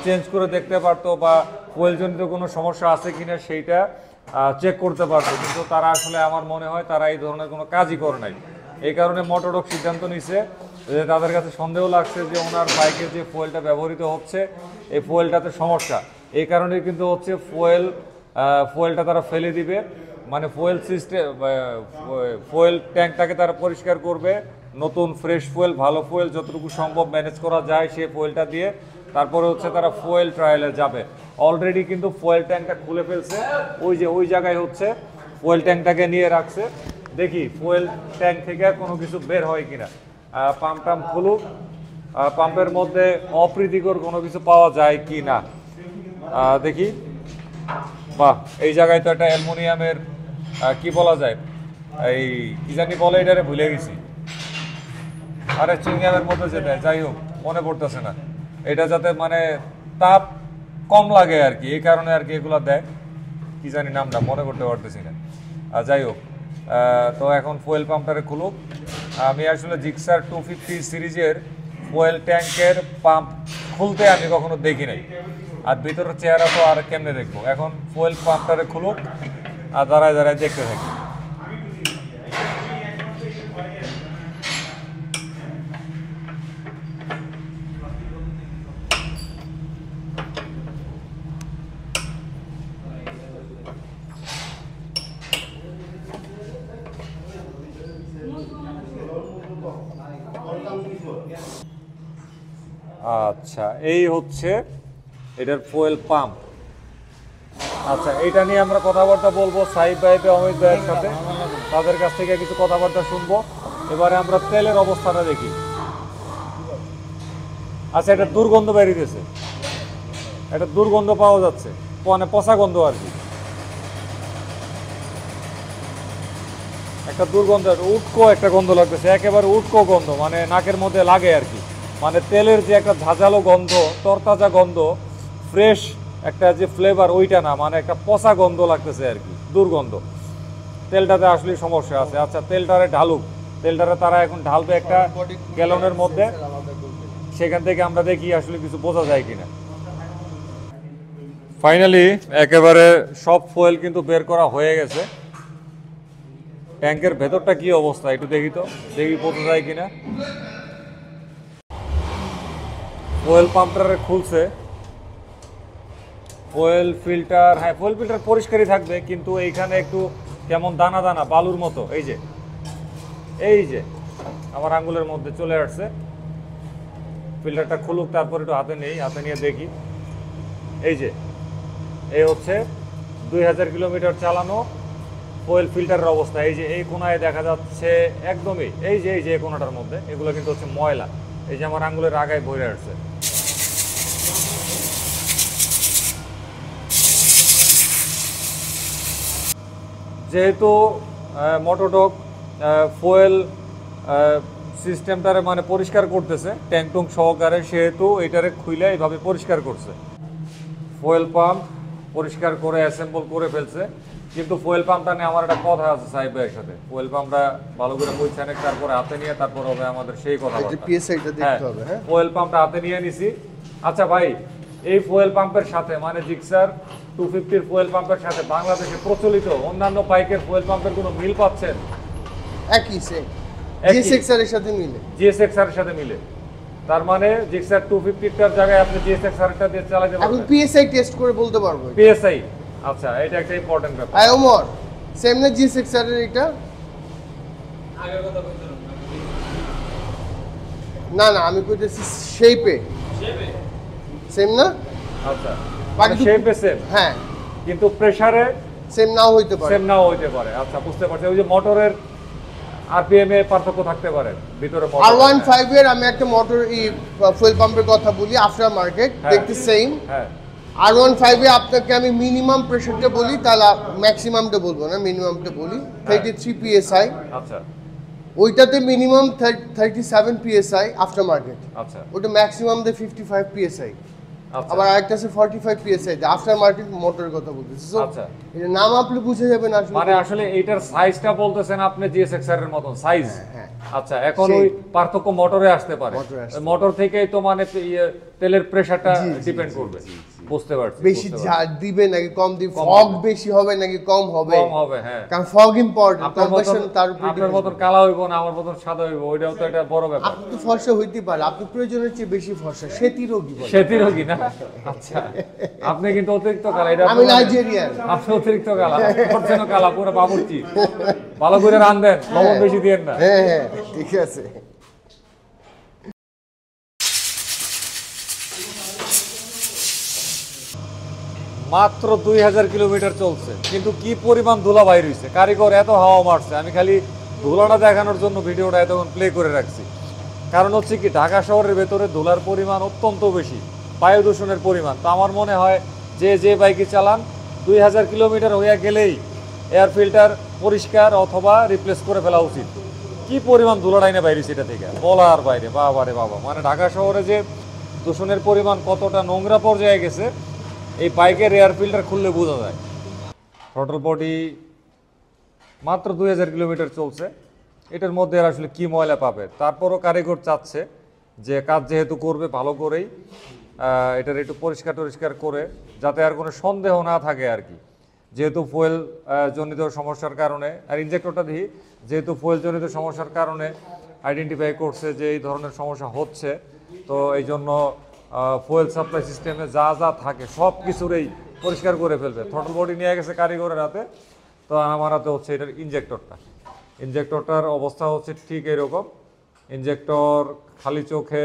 চেঞ্জ করে দেখতে পারতো বা ফুয়েল জনিত কোনো সমস্যা আছে কিনা সেইটা চেক করতে পারতো, কিন্তু তারা আসলে আমার মনে হয় তারা এই ধরনের কোনো কাজই করে নাই। এই কারণে মোটরডক সিদ্ধান্ত নিছে যে তাদের কাছে সন্দেহ লাগছে যে ওনার বাইকে যে ফুয়েলটা ব্যবহৃত হচ্ছে এই ফুয়েলটাতে সমস্যা। এই কারণে কিন্তু হচ্ছে ফুয়েলটা তারা ফেলে দিবে, মানে ফুয়েল সিস্টেম ফুয়েল ট্যাঙ্কটাকে তারা পরিষ্কার করবে, নতুন ফ্রেশ ফুয়েল ভালো ফুয়েল যতটুকু সম্ভব ম্যানেজ করা যায় সেই ফুয়েলটা দিয়ে তারপরে হচ্ছে তারা ফুয়েল ট্রায়ালে যাবে। অলরেডি কিন্তু ফুয়েল ট্যাঙ্কটা খুলে ফেলছে, ওই যে ওই জায়গায় হচ্ছে ফুয়েল ট্যাঙ্কটাকে নিয়ে রাখছে। দেখি ফুয়েল ট্যাঙ্ক থেকে কোনো কিছু বের হয় কিনা। পাম্প টাম্প খুলুক, পাম্পের মধ্যে অপ্রীতিকর কোনো কিছু পাওয়া যায় কি না দেখি। বাহ, এই জায়গায় তো একটা অ্যালুমিনিয়ামের কি বলা যায়, এই কি জানি বলে, এটারে ভুলে গেছি। আরে চুইংগামের মধ্যে যে দেয়, যাই হোক মনে পড়তেছে না, এটা যাতে মানে তাপ কম লাগে আর কি, এই কারণে আর কি এগুলো দেয়, কি জানি নামটা মনে করতে পারতেছি না। যাই হোক, তো এখন ফুয়েল পাম্পটারে খুলুক। আমি আসলে জিক্সার 250 সিরিজের ফুয়েল ট্যাঙ্কের পাম্প খুলতে আমি কখনো দেখি নাই, আর ভিতরের চেহারা তো আর কেমনে দেখবো। এখন ফুয়েল পাম্পটারে খুলুক আর দাঁড়ায় দাঁড়ায় দেখতে থাকি। আচ্ছা, এই হচ্ছে এটার ফুয়েল পাম্প। আচ্ছা, এটা নিয়ে আমরা কথাবার্তা বলবো সাহিব ভাই অমিত ভাইয়ের সাথে, তাদের কাছ থেকে কিছু কথাবার্তা শুনবো। এবারে আমরা তেলের অবস্থাটা দেখি। আচ্ছা, এটা দুর্গন্ধ বেরিয়েছে, এটা দুর্গন্ধ পাওয়া যাচ্ছে, মানে পচা গন্ধ আর কি, একটা দুর্গন্ধ, উটকো একটা গন্ধ লাগতেছে, একেবারে উটকো গন্ধ, মানে নাকের মধ্যে লাগে আর কি। মানে তেলের যে একটা ঝাঁঝালো গন্ধ, তরতাজা গন্ধ, ফ্রেশ একটা যে ফ্লেভার ওইটা না, মানে একটা পচা গন্ধ লাগতেছে আর কি, দুর্গন্ধ। তেলটাতে আসলে সমস্যা আছে। আচ্ছা, তেলটারে ঢালুক, তেলটারে তারা এখন ঢালবে একটা গ্যালনের মধ্যে, সেখান থেকে আমরা দেখি আসলে কিছু বোঝা যায় কিনা। ফাইনালি একেবারে সব ফুয়েল কিন্তু বের করা হয়ে গেছে। ট্যাঙ্কের ভেতরটা কি অবস্থা একটু দেখি তো, দেখি বোঝা যায় কিনা। ফুয়েল পাম্পটারে খুলছে, ফুয়েল ফিল্টার, হ্যাঁ ফুয়েল ফিল্টার পরিষ্কারই থাকবে, কিন্তু এইখানে একটু কেমন দানা দানা বালুর মতো, এই যে আমার আঙ্গুলের মধ্যে চলে আসছে। ফিল্টারটা খুলুক, তারপর একটু হাতে নিয়ে দেখি। এই হচ্ছে 2000 কিলোমিটার চালানো ফুয়েল ফিল্টারের অবস্থা। এই যে এই কোনায় দেখা যাচ্ছে একদমই, এই যে কোনাটার মধ্যে এগুলো কিন্তু হচ্ছে ময়লা। এই যে আমার আঙ্গুলের আগায় ভরে আসছে। যেহেতু মোটোডক ফুয়েল সিস্টেমটারে মানে পরিষ্কার করতেছে ট্যাঙ্ক টুঙ্ক সহকারে, সেহেতু এটারে খুইলে এইভাবে পরিষ্কার করছে। ফুয়েল পাম্প পরিষ্কার করে অ্যাসেম্বল করে ফেলছে, কিন্তু ফুয়েল পাম্পটা নিয়ে আমার একটা কথা আছে সাহেব ভাইয়ের সাথে। ফুয়েল পাম্পটা ভালো করে পরিষ্কার তারপরে হাতে নিয়ে তারপর হবে আমাদের সেই কথা। ফুয়েল পাম্পটা হাতে নিয়ে নিছি। আচ্ছা ভাই, এই ফুয়েল পাম্পের সাথে মানে জিক্সার 250 ফুয়েল পাম্পের সাথে বাংলাদেশে প্রচলিত অন্যান্য বাইকের ফুয়েল পাম্পের কোনো মিল পাচ্ছেন? একই সেম, জিএসএক্সআর এর সাথে মিলে। জিএসএক্সআর এর সাথে মিলে, তার মানে জিক্সার 250 টার জায়গায় আপনি জিএসএক্সআর টা দিয়ে চালাতে পারবেন। এখন পিএসআই টেস্ট করে বলতে পারবো। পিএসআই, আচ্ছা এটা একটা ইম্পর্টেন্ট ব্যাপার। আই ওমর সেম না জিএসএক্সআর এর এটা? আগের কথা বলতে না আমি কইতেছি শেপে সেম না? আচ্ছা মানে শেপে সেম, হ্যাঁ, কিন্তু প্রেসারে সেম নাও হইতে পারে। আচ্ছা বুঝতে পারছি। ওই যে মোটরের আরপিএম এ পার্থক্য থাকতে পারে ভিতরে। R15 এর আমি একটা মোটর ফুয়েল পাম্পের কথা বলি, আফটার মার্কেট দেখতে সেম। হ্যাঁ, R15 এ আপনাকে আমি মিনিমাম প্রেসারটা বলি, তাহলে ম্যাক্সিমামটা বলবো না, মিনিমামটা বলি। 33 psi। আচ্ছা, ওইটাতে মিনিমাম 37 psi আফটার মার্কেট। আচ্ছা, ওটা ম্যাক্সিমাম দে 55 psi। আচ্ছা, আবার আরেকটা আছে 45 psi, আফটার মার্কেট মোটরের কথা বলতেছি। সো আচ্ছা, এটা নাম আপনি বুঝে যাবেন আসলে। মানে আসলে এইটার সাইজটা বলতেছেন আপনি জিএসএক্সআর এর মতন সাইজ। হ্যাঁ। আচ্ছা, এখন ওই পার্থক্য মোটরে আসতে পারে। মোটর থেকেই তো মানে তেলের প্রেসারটা ডিপেন্ড করবে। বুঝতে পারছি। বেশি দিবে নাকি কম দিবে, ফগ বেশি হবে নাকি কম হবে। হ্যাঁ, কারণ ফগ ইম্পর্টেন্ট। কম্প্রেশন তার উপর আপনার মতন কালো হইব না, আমার মতন সাদা হইব, ওইটাও তো একটা বড় ব্যাপার। আপনি তো ফর্সা হইতে পারে, আপনি প্রয়োজনের চেয়ে বেশি ফর্সা, সেতি রোগী বলে। সেতি রোগী না? আচ্ছা, আপনি কিন্তু অতিরিক্ত কালা। এটা আমি নাইজেরিয়ান। আপনি অতিরিক্ত কালা, করছেন কালা, পুরো বাবুর্চি। ভালো করে রাঁধেন, লবণ বেশি দিয়েন না। হ্যাঁ ঠিক আছে। মাত্র 2000 কিলোমিটার চলছে, কিন্তু কি পরিমাণ ধুলা বাইর হইছে। কারিগর এত হাওয়া মারছে, আমি খালি ধুলাটা দেখানোর জন্য ভিডিওটা এতক্ষণ প্লে করে রাখছি। কারণ হচ্ছে কি, ঢাকা শহরের ভেতরে ধুলার পরিমাণ অত্যন্ত বেশি, বায়ু দূষণের পরিমাণ। তো আমার মনে হয় যে বাইকে চালান 2000 কিলোমিটার হইয়া গেলেই এয়ার ফিল্টার পরিষ্কার অথবা রিপ্লেস করে ফেলা উচিত। কি পরিমাণ ধুলাটাইনে বাইরে সেটা থেকে বলার বাইরে। বাবা রে বাবা, মানে ঢাকা শহরে যে দূষণের পরিমাণ কতটা নোংরা পর্যায়ে গেছে, এই বাইকের এয়ার ফিল্টার খুললে বোঝা যায়। থ্রটল বডি মাত্র 2000 কিলোমিটার চলছে, এটার মধ্যে আর আসলে কি ময়লা পাবে। তারপরও কারিগর চাচ্ছে যে কাজ যেহেতু করবে ভালো করেই এটার একটু পরিষ্কার করে, যাতে আর কোনো সন্দেহ না থাকে আর কি। যেহেতু ফুয়েল জনিত সমস্যার কারণে, আর ইনজেক্টরটা দিই, যেহেতু ফুয়েল জনিত সমস্যার কারণে আইডেন্টিফাই করছে যে এই ধরনের সমস্যা হচ্ছে, তো এই জন্য ফুয়েল সাপ্লাই সিস্টেমে যা থাকে সব কিছুরই পরিষ্কার করে ফেলবে। থ্রটল বডি নিয়ে গেছে কারিগরের হাতে, তো আমার হাতে হচ্ছে এটার ইনজেক্টরটার অবস্থা হচ্ছে ঠিক এরকম। ইনজেক্টর খালি চোখে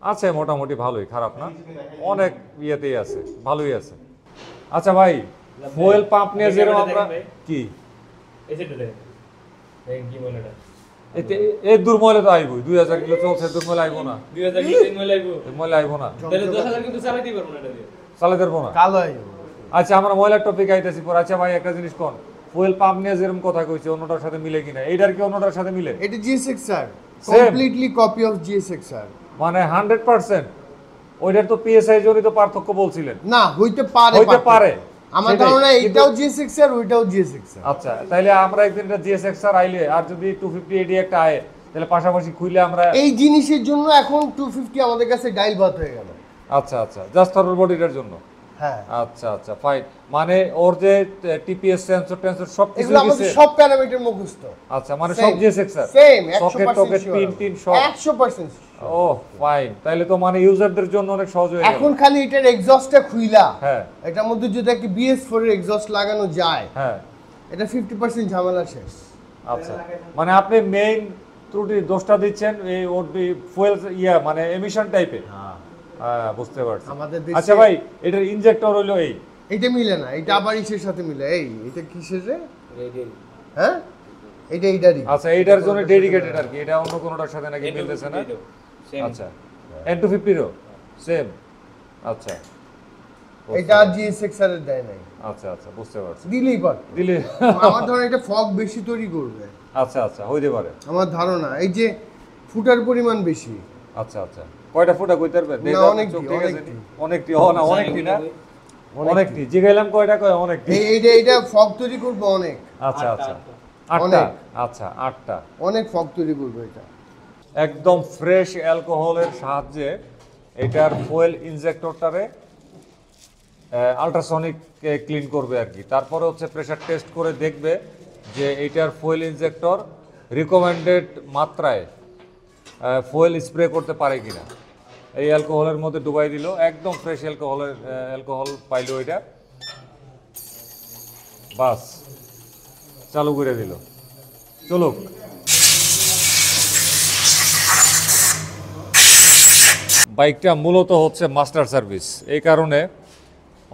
আছে মোটামুটি ভালোই, খারাপ না, অনেক ইয়েতেই আছে, ভালোই আছে। আচ্ছা ভাই, ফুয়েল পাম্প নিয়ে যেরকম আমরা কি এই দুর্ময়লা তো আইবই, 2000 কিলো চলছে, দুর্ময়লা আইবো না, 2000 কিলো ময়লা আইবো না, তাহলে 10000 কিন্তু চালাতেই পারবো না, এটা দিয়ে চালাতে পারবো না, কালো আইবো। আচ্ছা, আমরা ময়লার টপিক আইতেছি পর। আচ্ছা ভাই, একটা জিনিস কোন, ফুয়েল পাম্প নিয়ে যেরকম কথা কইছে অন্যটার সাথে মিলে কিনা, এইটার কি অন্যটার সাথে মিলে? এটা GSXR, completely copy of GSXR, মানে 100%। ওইটার তো পিএসআই জনিত পার্থক্য বলছিলেন। না, হইতে পারে। আমার ধারণা এটাও GSXR, ওইটাও GSXR। আচ্ছা, তাইলে আমরা একদিন এটা GSXR আইলে, আর যদি 250 একটা আয়, তাহলে পাশাপাশি খুইলে আমরা এই জিনিসের জন্য এখন 250 আমাদের কাছে ডাইল ভাত হয়ে গেল। আচ্ছা, জাস্ট থ্রটল বডিটার জন্য। হ্যাঁ আচ্ছা আচ্ছা ফাইন, মানে ওর যে টিপিএস সেন্সর টেন্সর সব কিছু এগুলো আমাদের সব প্যারামিটার মুখস্থ। আচ্ছা মানে সব জিএসএক্স স্যার সেম সকেট 100% টকেট পিন টিন সব 100%। ও ফাইন, তাহলে তো মানে ইউজারদের জন্য অনেক সহজ হয়ে গেল। এখন খালি এটার এক্সস্টটা খুইলা হ্যাঁ এটার মধ্যে যদি একটা BS4 এর এক্সস্ট লাগানো যায়, হ্যাঁ এটা 50% ঝামেলা শেষ। আচ্ছা মানে আপনি মেইন ত্রুটি দোষটা দিচ্ছেন এই ওর ফুয়েল মানে এমিশন টাইপে। হ্যাঁ বুঝতে পারছি। আমাদের আচ্ছা ভাই এটার ইনজেক্টর হলো এই, এটা মিলে না, এটা আবার ইসের সাথে মিলে। এটা কিসের রে? হ্যাঁ এইটারই। আচ্ছা এইটার জন্য ডেডিকেটেড আর কি, এটা অন্য কোনোটার সাথে নাকি মিলতেছে না? আচ্ছা N250 রও সেম। আচ্ছা এটা GSX এর দেয় নাই। আচ্ছা আচ্ছা বুঝতে পারছি। দিলেই পারে দিলে আমার ধারণা এটা ফগ বেশি তৈরি করবে। আচ্ছা আচ্ছা হইতে পারে আমার ধারণা এই যে ফুটার পরিমাণ বেশি। আচ্ছা আচ্ছা কয়টা ফুটা কইতে পারবে? না, অনেকটি, অনেকটি ও না অনেকটি না অনেকটি জিগাইলাম কয়টা কয় অনেকটি। এইটা ফগ তৈরি করবে অনেক। আচ্ছা আচ্ছা আটটা। অনেক। আচ্ছা আটটা অনেক ফগ তৈরি করবে এটা। একদম ফ্রেশ অ্যালকোহলের সাহায্যে এটার ফুয়েল ইনজেক্টরটারে আল্ট্রাসনিক ক্লিন করবে আর কি। তারপরে হচ্ছে প্রেসার টেস্ট করে দেখবে যে এইটার ফুয়েল ইনজেক্টর রিকমেন্ডেড মাত্রায় ফুয়েল স্প্রে করতে পারে কিনা। এই অ্যালকোহলের মধ্যে ডুবাই দিল, একদম ফ্রেশ অ্যালকোহল পাইলো এটা, বাস চালু করে দিল, চলুক। বাইকটা মূলত হচ্ছে মাস্টার সার্ভিস, এই কারণে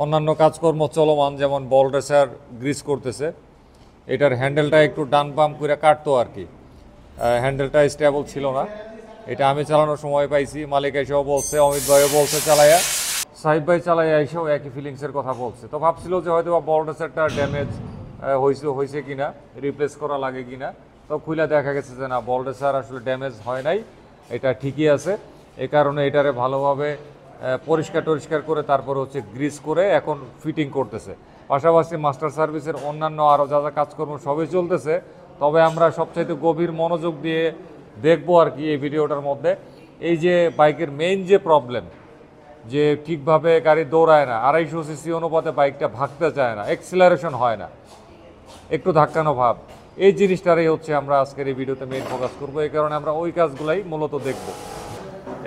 অন্যান্য কাজকর্ম চলমান, যেমন বল রেসার গ্রিস করতেছে, এটার হ্যান্ডেলটা একটু ডান বাম করে কাটতো আর কি, হ্যান্ডেলটা স্টেবল ছিল না। এটা আমি চালানোর সময় পাইছি, মালিক এসেও বলছে, অমিত ভাইও বলছে চালাইয়া, সাহিব ভাই চালাইয়া এসেও একই ফিলিংসের কথা বলছে। তো ভাবছিল যে হয়তো বল রেসারটা ড্যামেজ হয়েছে কিনা, রিপ্লেস করা লাগে কিনা। তো খুলে দেখা গেছে যে না, বল রেসার আসলে ড্যামেজ হয় নাই, এটা ঠিকই আছে। এই কারণে এটারে ভালোভাবে পরিষ্কার করে তারপর হচ্ছে গ্রিস করে এখন ফিটিং করতেছে। পাশাপাশি মাস্টার সার্ভিসের অন্যান্য আরও যা যা কাজকর্ম সবই চলতেছে। তবে আমরা সবচাইতে গভীর মনোযোগ দিয়ে দেখবো আর কি এই ভিডিওটার মধ্যে, এই যে বাইকের মেইন যে প্রবলেম, যে ঠিকভাবে গাড়ি দৌড়ায় না, 250 সিসি অনুপাতে বাইকটা ভাগতে চায় না, এক্সিলারেশন হয় না, একটু ধাক্কানো ভাব, এই জিনিসটারই হচ্ছে আমরা আজকের এই ভিডিওতে মেইন ফোকাস করবো। এই কারণে আমরা ওই কাজগুলাই মূলত দেখব।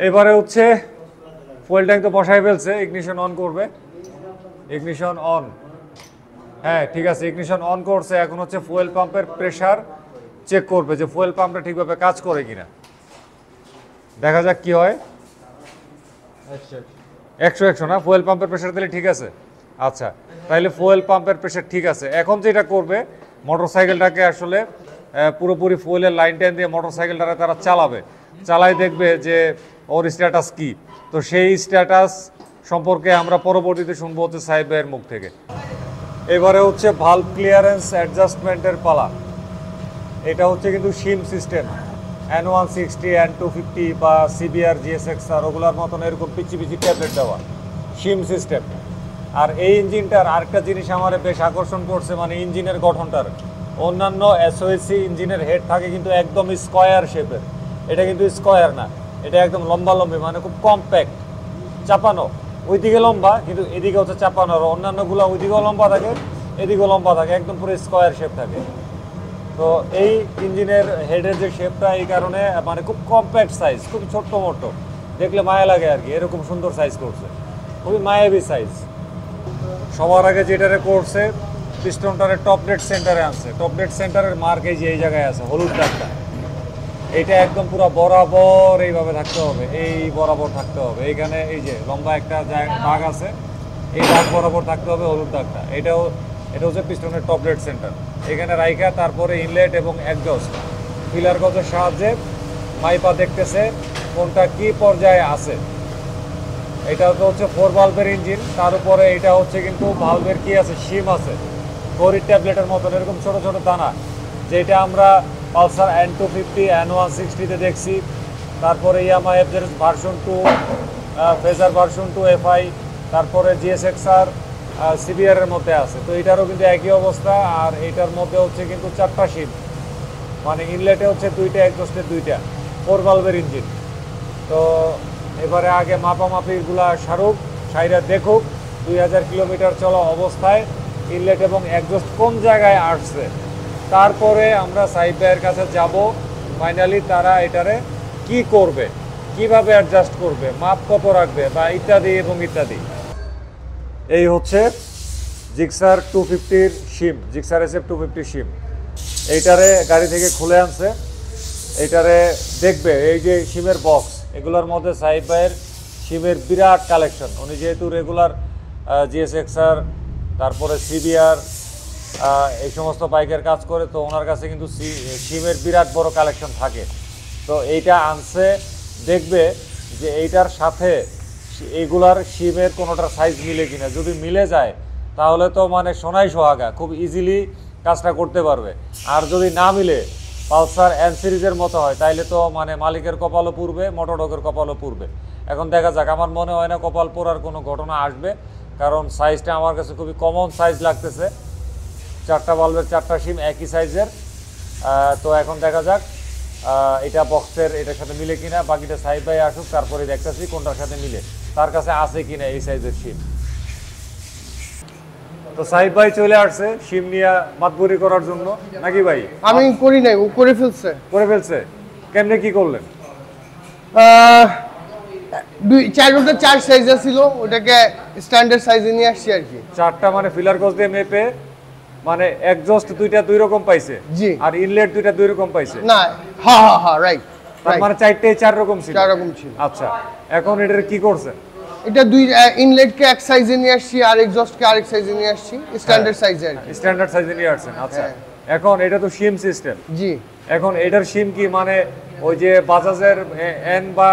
এবারে হচ্ছে ফুয়েল ট্যাঙ্ক তো বসাই ফেলছে, ইগনিশন অন করবে, ইগনিশন অন, হ্যাঁ ঠিক আছে ইগনিশন অন করছে। এখন হচ্ছে ফুয়েল পাম্পের প্রেসার চেক করবে যে ফুয়েল পাম্পটা ঠিকভাবে কাজ করে কিনা, দেখা যাক কি হয়। 100 না, ফুয়েল পাম্পের প্রেসার দিলে ঠিক আছে। আচ্ছা তাইলে ফুয়েল পাম্পের প্রেসার ঠিক আছে। এখন যেটা করবে, মোটরসাইকেলটাকে আসলে পুরোপুরি ফুয়েলের লাইন টাইন দিয়ে মোটরসাইকেলটাকে তারা চালাই দেখবে যে ওর স্ট্যাটাস কি। তো সেই স্ট্যাটাস সম্পর্কে আমরা পরবর্তীতে শুনবো হচ্ছে সাহেব ভাইয়ের মুখ থেকে। এবারে হচ্ছে ভালভ ক্লিয়ারেন্স অ্যাডজাস্টমেন্টের পালা। এটা হচ্ছে কিন্তু শিম সিস্টেম, N160 N250 বা CBR GSX-R ওগুলোর মতন এরকম পিচি ট্যাবলেট দেওয়া শিম সিস্টেম। আর এই ইঞ্জিনটার আরেকটা জিনিস আমার বেশ আকর্ষণ করছে, মানে ইঞ্জিনের গঠনটার। অন্যান্য SOHC ইঞ্জিনের হেড থাকে কিন্তু একদম স্কোয়ার শেপের, এটা কিন্তু স্কোয়ার না, এটা একদম লম্বালম্বি, মানে খুব কম্প্যাক্ট, চাপানো, ওইদিকে লম্বা কিন্তু এদিকে হচ্ছে চাপানো। আর অন্যান্যগুলো ওইদিকেও লম্বা থাকে এদিকেও লম্বা থাকে, একদম পুরো স্কোয়ার শেপ থাকে। তো এই ইঞ্জিনের হেডের যে শেপটা, এই কারণে মানে খুব কম্প্যাক্ট সাইজ, খুব ছোট্ট মোটো, দেখলে মায়া লাগে আর কি, এরকম সুন্দর সাইজ করছে, খুবই মায়াবী সাইজ। সবার আগে যেটারে করছে, পিস্টনটারে টপ ডেড সেন্টারে আনছে। টপ ডেড সেন্টারের মার্ক এই যে এই জায়গায় আছে, হলুদ দাগটা, এটা একদম পুরো বরাবর এইভাবে থাকতে হবে, এই বরাবর থাকতে হবে। এইখানে এই যে লম্বা একটা দাগ আছে, এই দাগ বরাবর থাকতে হবে, হলুদ দাগটা। এটা হচ্ছে পিস্টনের টপ ডেড সেন্টার। এখানে রাইখা তারপরে ইনলেট এবং এক্সজস্ট ফিলার গজের সাহায্যে মাইপা দেখতেছে কোনটা কি পর্যায়ে আছে। এটা তো হচ্ছে 4 ভালভের ইঞ্জিন, তার উপরে এটা হচ্ছে কিন্তু ভালভের কি আছে, শিম আছে, ঘড়ির ট্যাবলেটের মতন এরকম ছোট ছোট দানা, যেটা আমরা পালসার N250 N160-তে দেখছি। তারপরে Yamaha FZS version 2, phasor version 2 FI, তারপরে GSX-R CBR এর মধ্যে আছে। তো এটারও কিন্তু একই অবস্থা। আর এটার মধ্যে হচ্ছে কিন্তু 4টা শিম, মানে ইনলেটে হচ্ছে 2টা, এক্সজস্টে 2টা, 4 ভালভের ইঞ্জিন। তো এবারে আগে মাপামাপিগুলা সারুক, সাইরা দেখুক, 2000 কিলোমিটার চলা অবস্থায় ইনলেট এবং এক্সজস্ট কোন জায়গায় আসছে, তারপরে আমরা সাহিব ভাইয়ের কাছে যাব। ফাইনালি তারা এটারে কি করবে, কিভাবে অ্যাডজাস্ট করবে, মাপ কত রাখবে বা ইত্যাদি এবং ইত্যাদি। এই হচ্ছে জিক্সার 250-র শিম, জিক্সার SF 250 শিম। এইটারে গাড়ি থেকে খুলে আনছে, এইটারে দেখবে। এই যে শিমের বক্স, এগুলোর মধ্যে সাহিব ভাইয়ের শিমের বিরাট কালেকশন। উনি যেহেতু রেগুলার GSXR, তারপরে CBR, এই সমস্ত বাইকের কাজ করে, তো ওনার কাছে কিন্তু শিমের বিরাট বড় কালেকশন থাকে। তো এইটা আনছে, দেখবে যে এইটার সাথে এইগুলার শিমের কোনোটার সাইজ মিলে কিনা। যদি মিলে যায় তাহলে তো মানে সোনাই সোহাগা, খুব ইজিলি কাজটা করতে পারবে। আর যদি না মিলে, পালসার N সিরিজের মতো হয়, তাইলে তো মানে মালিকের কপালও পুড়বে, মোটরডগের কপালও পুড়বে। এখন দেখা যাক, আমার মনে হয় না কপাল পোড়ার কোনো ঘটনা আসবে, কারণ সাইজটা আমার কাছে খুবই কমন সাইজ লাগতেছে। 4টা বাল্বের 4টা শিম একই সাইজের। তো এখন দেখা যাক এটা বক্সের এটার সাথে মিলে কিনা। বাকিটা সাহিব ভাই আসুক, তারপরে দেখতেছি কোনটার সাথে মিলে, তার কাছে আছে কিনা এই সাইজের শিম। তো সাহিব ভাই চলে আসছে শিম নিয়ে মাতবুরি করার জন্য, নাকি ভাই? আমি করি নাই, ও করে ফেলছে। করে ফেলছে? কেমনে কি করলেন? 4 সাইজ ছিল, ওটাকে স্ট্যান্ডার্ড সাইজে নিয়ে আসছি আর কি। 4টা মানে ফিলার গজ দিয়ে মেপে, মানে এক্সজস্ট 2টা 2 রকম পাইছে, জি, আর ইনলেট 2টা 2 রকম পাইছে। না, হ্যাঁ রাইট, তার মানে 4টাই 4 রকম ছিল। 4 রকম ছিল। আচ্ছা, এখন এটার কি করছে? এটা ইনলেটকে এক সাইজে নিয়ে আসছি, আর এক্সজস্টকে আরেক সাইজে নিয়ে আসছি, স্ট্যান্ডার্ড সাইজে আর কি। স্ট্যান্ডার্ড সাইজে নিয়ে আসছেন। আচ্ছা, এখন এটা তো শিম সিস্টেম। জি। এখন এটার শিম কি মানে ওই যে বাজাজের N বা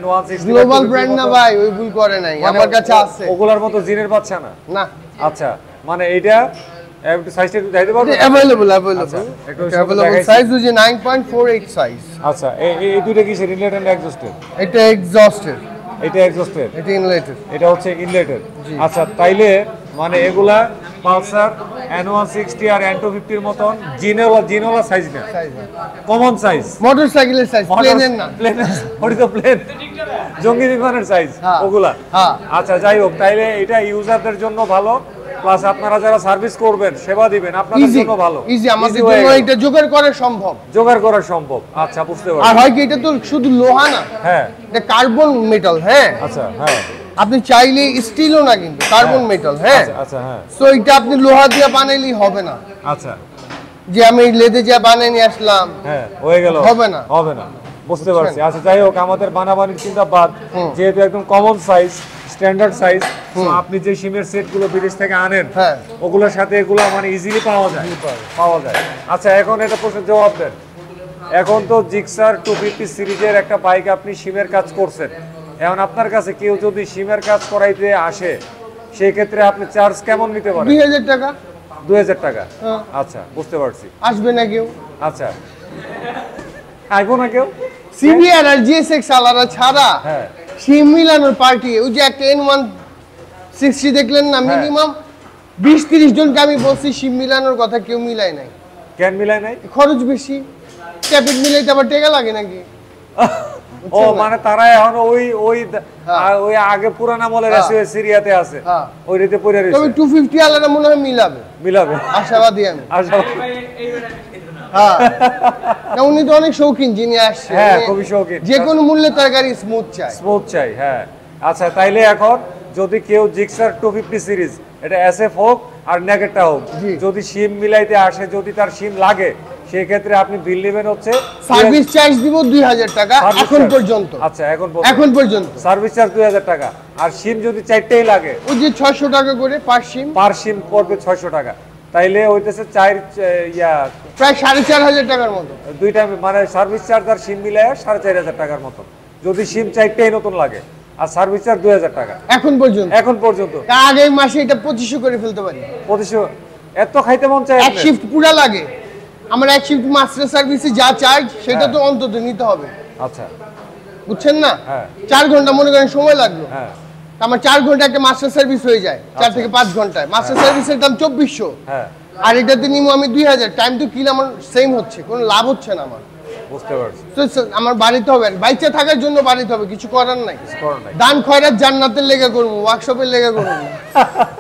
N160 গ্লোবাল ব্র্যান্ড না ভাই, ওই ভুল করে নাই, আমার কাছে আছে। ওগুলার মতো জিনের বাচ্চা না? না। আচ্ছা, মানে এইটা একটু সাইজটা একটু দেখাইতে পারবেন? अवेलेबल একটু সাইজ হচ্ছে 9.48 সাইজ। আচ্ছা, এই দুটো কি ইনলেট এন্ড এক্সজস্টের? এটা এক্সজস্টের, এটা এক্সজস্টের, এটা ইনলেটের, এটা হচ্ছে ইনলেটের। আচ্ছা, তাইলে মানে এগুলা পালসার N160 আর N250 এর মতন জিনোলা সাইজ না, কমন সাইজ, মোটরসাইকেলের সাইজ, প্লেনের না। প্লেনের, ওটা তো প্লেন, জঙ্গি বিমানের সাইজ ওগুলা। হ্যাঁ। আচ্ছা, যাই হোক, তাইলে এটা ইউজারদের জন্য ভালো, প্লাস আপনারা যারা সার্ভিস করবেন, সেবা দিবেন, আপনাদের জন্য ভালো, ইজি, আমাদের জন্য এটা জোগাড় করা সম্ভব। জোগাড় করা সম্ভব। আচ্ছা, বুঝতে পারছি। আর হয় কি, এটা তো শুধু লোহা না, হ্যাঁ, এটা কার্বন মেটাল। হ্যাঁ, আচ্ছা, হ্যাঁ, আপনি চাইলে স্টিলও না, কিন্তু কার্বন মেটাল। হ্যাঁ, আচ্ছা, হ্যাঁ, সো এটা আপনি লোহা দিয়ে বানাইলেই হবে না। আচ্ছা, যে আমি লেদে যা বানিয়ে নিয়ে আসলাম, হ্যাঁ, হয়ে গেল, হবে না, হবে না, বুঝতে পারছি। আচ্ছা, যাই হোক, আমাদের বানাবানির চিন্তা বাদ, যেহেতু একদম কমন সাইজ, স্ট্যান্ডার্ড সাইজ, আপনি যে সিমের সেটগুলো বিদেশ থেকে আনেন, হ্যাঁ, ওগুলোর সাথে এগুলো মানে ইজিলি পাওয়া যায়। আচ্ছা, এখন এটা প্রশ্নের জবাব দেন। এখন তো জিক্সার 250 সিরিজের একটা বাইক আপনি সিমের কাজ করছেন, এখন আপনার কাছে কেউ যদি সিমের কাজ করাইতে আসে, সেই ক্ষেত্রে আপনি চার্জ কেমন নিতে পারেন? 2000 টাকা। 2000 টাকা? হ্যাঁ। আচ্ছা, বুঝতে পারছি। আসবে না কেউ? আচ্ছা, আইবো না কেউ? সিবিআর আর জিএসএক্স আলাদা ছাড়া হ্যাঁ, সিম মিলানোর পার্টি, ওই যে একটা N160 দেখলেন না, মিনিমাম 20-30 জনকে আমি বলছি সিম মিলানোর কথা, কেউ মিলাই নাই। কেন মিলাই নাই? খরচ বেশি, ক্যাপিট মিলাইতে আবার টাকা লাগে নাকি? ও, মানে তারা এখন ওই আগে পুরান আমলের সিরিয়াতে আছে, ওই রিতে পড়ে রইছে। তবে 250 আলাদা মনে হয় মিলাবে, আশাবাদী আমি। হ্যাঁ, না, উনি তো অনেক শৌখিন, যিনি আসছে, হ্যাঁ, খুবই শৌখিন, যে কোনো মূল্যে তার গাড়ি স্মুথ চাই। হ্যাঁ। আচ্ছা, তাইলে এখন যদি কেউ জিক্সার 250 সিরিজ, এটা SF হোক আর নেগেটটা হোক, যদি সিম মিলাইতে আসে, যদি তার সিম লাগে, সেই ক্ষেত্রে আপনি বিল নেবেন হচ্ছে, সার্ভিস চার্জ দিব 2000 টাকা এখন পর্যন্ত। আচ্ছা, এখন পর্যন্ত সার্ভিস চার্জ 2000 টাকা, আর সিম যদি 4টাই লাগে, ওই যে 600 টাকা করে পার সিম পড়বে 600 টাকা। তাইলে হইতেছে প্রায় 4500 টাকার মতো, দুইটা মানে সার্ভিস চার্জ আর সিম মিলায় 4500 টাকার মতো, যদি সিম 4টাই নতুন লাগে, আর সার্ভিস চার্জ 2000 টাকা এখন পর্যন্ত। আগামী মাসে এটা 2500 করে ফেলতে পারি। 2500? এত খাইতে মন চায়? এক শিফট পুরা লাগে আমার, এক শিফট মাস্টার সার্ভিসে যা চার্জ সেটা তো অন্তত নিতে হবে। আচ্ছা, বুঝছেন না? হ্যাঁ, 4 ঘন্টা মনে করেন সময় লাগলো, হ্যাঁ, আমার 4 ঘন্টা একটা মাস্টার সার্ভিস হয়ে যায়, 4 থেকে 5 ঘন্টায়। মাস্টার সার্ভিসের দাম 2400, হ্যাঁ, আর এটাতে নিমো আমি 2000। টাইম তো কিল আমার সেম হচ্ছে, কোনো লাভ হচ্ছে না আমার। বুঝতে পারছি। তো আমার বাড়িতে হবে না, বাইচে থাকার জন্য বাড়িতে হবে, কিছু করার নাই। করার নাই। দান খয়রাত জান্নাতের লেগে করবো, ওয়ার্কশপের লেগে করবো না।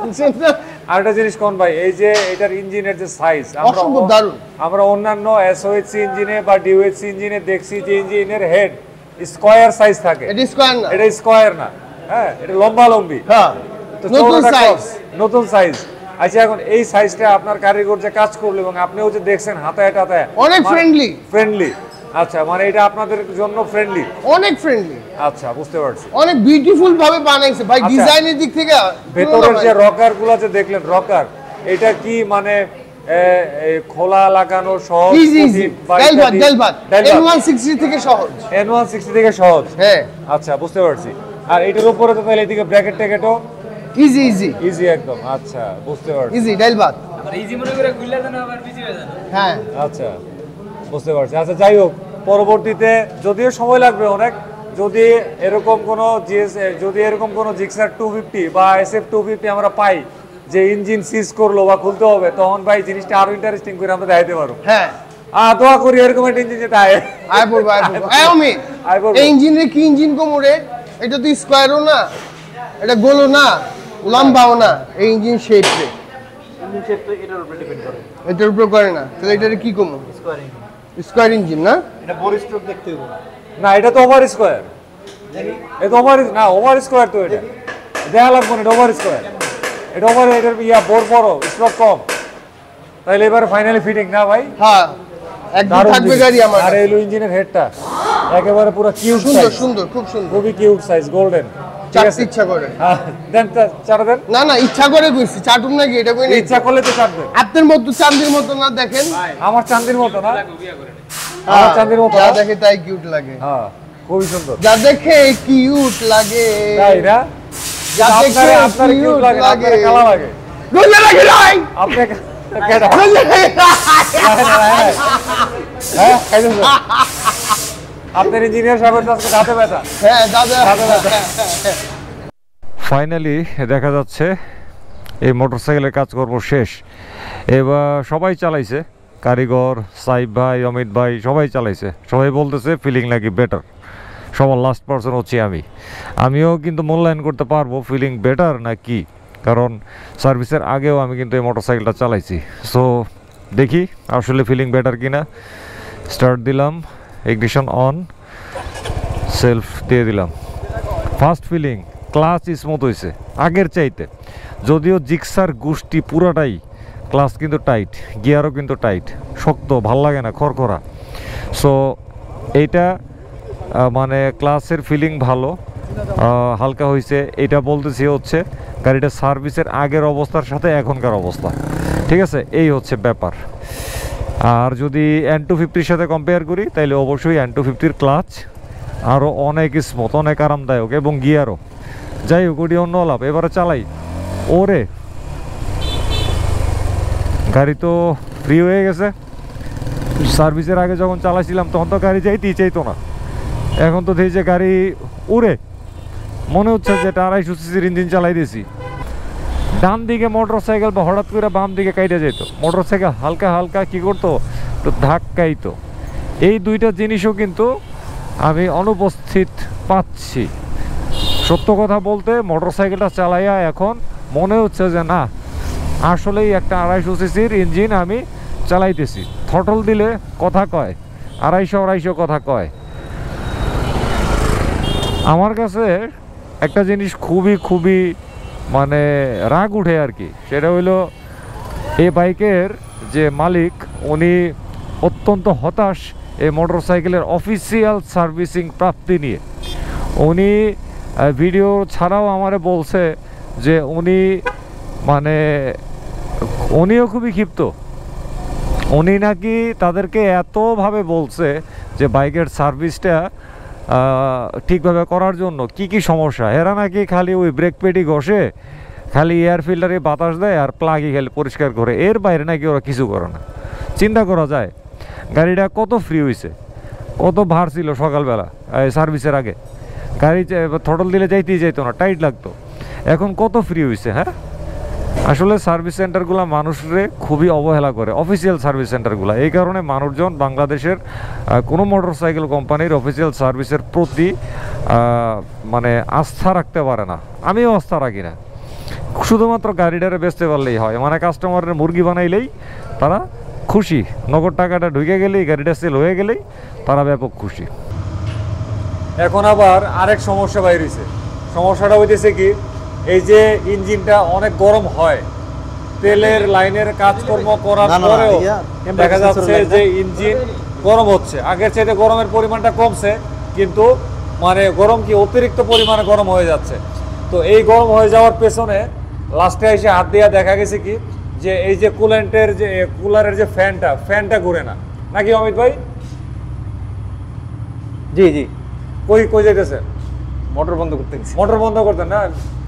বুঝছেন না? আরেকটা জিনিস কোন ভাই, এই যে এটার ইঞ্জিনের যে সাইজ, অসম্ভব দারুণ। আমরা অন্যান্য এসওএইচসি ইঞ্জিনে বা ডিওএইচসি ইঞ্জিনে দেখছি যে ইঞ্জিনের হেড স্কয়ার সাইজ থাকে, এটা স্কয়ার না, এটা স্কয়ার না, হ্যাঁ এটা লম্বা লম্বি। হ্যাঁ তো নতুন চৌড়াটা সাইজ, কম, নতুন সাইজ। আচ্ছা এখন এই সাইজটা আপনার কারিগর যে কাজ করলো এবং আপনিও যে দেখছেন হাতায় টাতায় অনেক ফ্রেন্ডলি। ফ্রেন্ডলি, আচ্ছা মানে এটা আপনাদের জন্য ফ্রেন্ডলি, অনেক ফ্রেন্ডলি, আচ্ছা বুঝতে পারছি। অনেক বিউটিফুল ভাবে বানাইছে ভাই, আচ্ছা। ডিজাইনের দিক থেকে। ভেতরের যে রকার গুলো যে দেখলেন, রকার এটা কি মানে খোলা লাগানো সহজ? ইজি ইজি, ডেলভাত ডেলভাত N160 থেকে সহজ, N160 থেকে সহজ, হ্যাঁ আচ্ছা বুঝতে পারছি। আর এটার উপরে তো তাহলে এদিকে ব্র্যাকেট ট্যাকেটও ইজি ইজি ইজি একদম, আচ্ছা বুঝতে পারছি। ইজি ডেলভাত, আবার ইজি মনে করে খুললে দেন আবার বিজি হয়ে যান। হ্যাঁ আচ্ছা বুঝতে পারছি। আচ্ছা যাই হোক, পরবর্তীতে যদিও সময় লাগবে অনেক, যদি এরকম কোনো যদি এরকম কোনো জিক্সার 250 বা SF 250 আমরা পাই যে ইঞ্জিন সিজ করলো বা খুলতে হবে, তখন ভাই জিনিসটা আরো ইন্টারেস্টিং করে আমরা দেখাইতে পারবো। হ্যাঁ দোয়া করি এরকম একটা ইঞ্জিন যেটা আয় আয় পড়বো আয় পড়বো। আমি আয় পড়বো। এই ইঞ্জিনের কি ইঞ্জিন কোমরে, এটা তো স্কয়ারও না, এটা গোলও না, লম্বাও না, এই ইঞ্জিন শেপ রে, ইঞ্জিন শেপ তো এটার উপরে ডিপেন্ড করে। এটার উপর করে না, তাহলে এটারে কি কমো? স্কোয়ারিং। স্কয়ার ইঞ্জিন না, এটা বোর স্ট্রোক দেখতে হবে না, এটা তো ওভার স্কোয়ার, এটা ওভার না, ওভার স্কোয়ার তো এটা দেখা লাগবে না, এটা ওভার স্কোয়ার, এটা ওভার, এটার বড় বড় স্ট্রোক কম। তাহলে এবার ফাইনালি ফিটিং না ভাই? হ্যাঁ একদম দারুণ থাকবে জিনিস। গাড়ি আমার। আর এলো ইঞ্জিনের হেডটা একেবারে পুরো কিউট সুন্দর সাইজ, সুন্দর খুব সুন্দর, খুবই কিউট সাইজ, গোল্ডেন। ঠিক চাটতে আছে, ইচ্ছা করে। হ্যাঁ দেন চাটা দেন। না না ইচ্ছা করে কইছি, চাটুম নাকি এটা কই না, ইচ্ছা করলে তো চাটবেন। আপনার মতো চান্দির মতো না দেখেন, আমার চাঁদির মতো না, বিয়া করে নে। আমার চাঁদির মতো যা না। দেখে তাই কিউট লাগে, হ্যাঁ খুবই সুন্দর, যা দেখে কিউট লাগে, তাই না? যা দেখে আপনার কিউট কিউট লাগে, লাগে, আপনার কালা লাগে, গজা লাগে নাই, আপনি কেডা? গজা লাগে হ্যাঁ খাইছেন? আপনার ইঞ্জিনিয়ার সাহেবের তো আজকে দাঁতে ব্যথা। হ্যাঁ দাদা। ফাইনালি দেখা যাচ্ছে এই মোটরসাইকেলের কাজকর্ম শেষ। এবার সবাই চালাইছে, কারিগর, সাইব ভাই, অমিত ভাই সবাই চালাইছে, সবাই বলতেছে ফিলিং নাকি বেটার। সবার লাস্ট পার্সন হচ্ছি আমিও কিন্তু মূল্যায়ন করতে পারবো ফিলিং বেটার না কি, কারণ সার্ভিসের আগেও আমি কিন্তু এই মোটরসাইকেলটা চালাইছি। সো দেখি আসলে ফিলিং বেটার কিনা। স্টার্ট দিলাম, ইগনিশন অন, সেলফ দিয়ে দিলাম। ফার্স্ট ফিলিং ক্লাচ স্মুথ হয়েছে আগের চাইতে, যদিও জিক্সার গোষ্ঠী পুরাটাই ক্লাচ কিন্তু টাইট, গিয়ারও কিন্তু টাইট, শক্ত, ভাল লাগে না, খড়খড়া। সো এইটা মানে ক্লাসের ফিলিং ভালো, হালকা হয়েছে। এটা বলতেছি হচ্ছে গাড়িটা সার্ভিসের আগের অবস্থার সাথে এখনকার অবস্থা, ঠিক আছে, এই হচ্ছে ব্যাপার। আর যদি N250-র সাথে কম্পেয়ার করি তাহলে অবশ্যই N250-র ক্লাচ আরও অনেক স্মুথ, অনেক আরামদায়ক, এবং গিয়ারও। যাই হোক ওটি অন্য লাভ। এবারে চালাই, ওরে গাড়ি তো ফ্রি হয়ে গেছে। সার্ভিসের আগে যখন চালাইছিলাম তখন তো গাড়ি যাইতেই চাইতো না, এখন তো দেখি যে গাড়ি উড়ে, মনে হচ্ছে যে এটা 250 সিসির ইঞ্জিন চালাই দিয়েছি। ডান দিকে মোটর সাইকেল বা হঠাৎ করে বাম দিকে কাইটে যেত, মোটর সাইকেল হালকা হালকা কী করতো, তো ধাক্কাইতো। এই দুইটা জিনিসও কিন্তু আমি অনুপস্থিত পাচ্ছি। সত্য কথা বলতে মোটর সাইকেলটা চালাইয়া এখন মনে হচ্ছে যে না, আসলেই একটা 250 সিসির ইঞ্জিন আমি চালাইতেছি। থ্রটল দিলে কথা কয়, 250 কথা কয়। আমার কাছে একটা জিনিস খুবই মানে রাগ উঠে আর কি, সেটা হইলো এই বাইকের যে মালিক উনি অত্যন্ত হতাশ এই মোটর সাইকেলের অফিসিয়াল সার্ভিসিং প্রাপ্তি নিয়ে। উনি ভিডিও ছাড়াও আমারে বলছে যে উনিও খুবই ক্ষিপ্ত। উনি নাকি তাদেরকে এতভাবে বলছে যে বাইকের সার্ভিসটা ঠিকভাবে করার জন্য কি সমস্যা, এরা নাকি খালি ওই ব্রেক পেডি ঘষে, খালি এয়ার ফিল্টারে বাতাস দেয় আর প্লাগই খালি পরিষ্কার করে, এর বাইরে নাকি ওরা কিছু করে না। চিন্তা করা যায় গাড়িটা কত ফ্রি হয়েছে, কত ভার ছিল সকালবেলা সার্ভিসের আগে, গাড়ি থ্রটল দিলে যাইতেই যাইতো না, টাইট লাগতো, এখন কত ফ্রি হয়েছে। হ্যাঁ আসলে সার্ভিস সেন্টারগুলো মানুষরে খুবই অবহেলা করে, অফিসিয়াল সার্ভিস সেন্টারগুলো। এই কারণে মানুষজন বাংলাদেশের কোনো মোটরসাইকেল কোম্পানির অফিসিয়াল সার্ভিসের প্রতি মানে আস্থা রাখতে পারে না। আমিও আস্থা রাখি না। শুধুমাত্র গাড়িটারে বেচতে পারলেই হয়, মানে কাস্টমারের মুরগি বানাইলেই তারা খুশি, নগদ টাকাটা ঢুকে গেলেই, গাড়িটা সেল হয়ে গেলেই তারা ব্যাপক খুশি। এখন আবার আরেক সমস্যা বাইরেছে। সমস্যাটা হইতেছে কি, এই যে ইঞ্জিনটা অনেক গরম হয়, তেলের লাইনের কাজকর্ম করার পরেও দেখা যাচ্ছে যে ইঞ্জিন গরম হচ্ছে। আগের চাইতে গরমের পরিমাণটা কমছে, কিন্তু মানে গরম কি অতিরিক্ত পরিমাণে গরম হয়ে যাচ্ছে। তো এই গরম হয়ে যাওয়ার পেছনে লাস্টে এসে হাত দিয়ে দেখা গেছে কি, যে এই যে কুলারের যে ফ্যানটা ঘুরে না, নাকি অমিত ভাই? জি জি, কই যাইতেছে? মোটর বন্ধ করতে গেছি। মোটর বন্ধ করতেন না,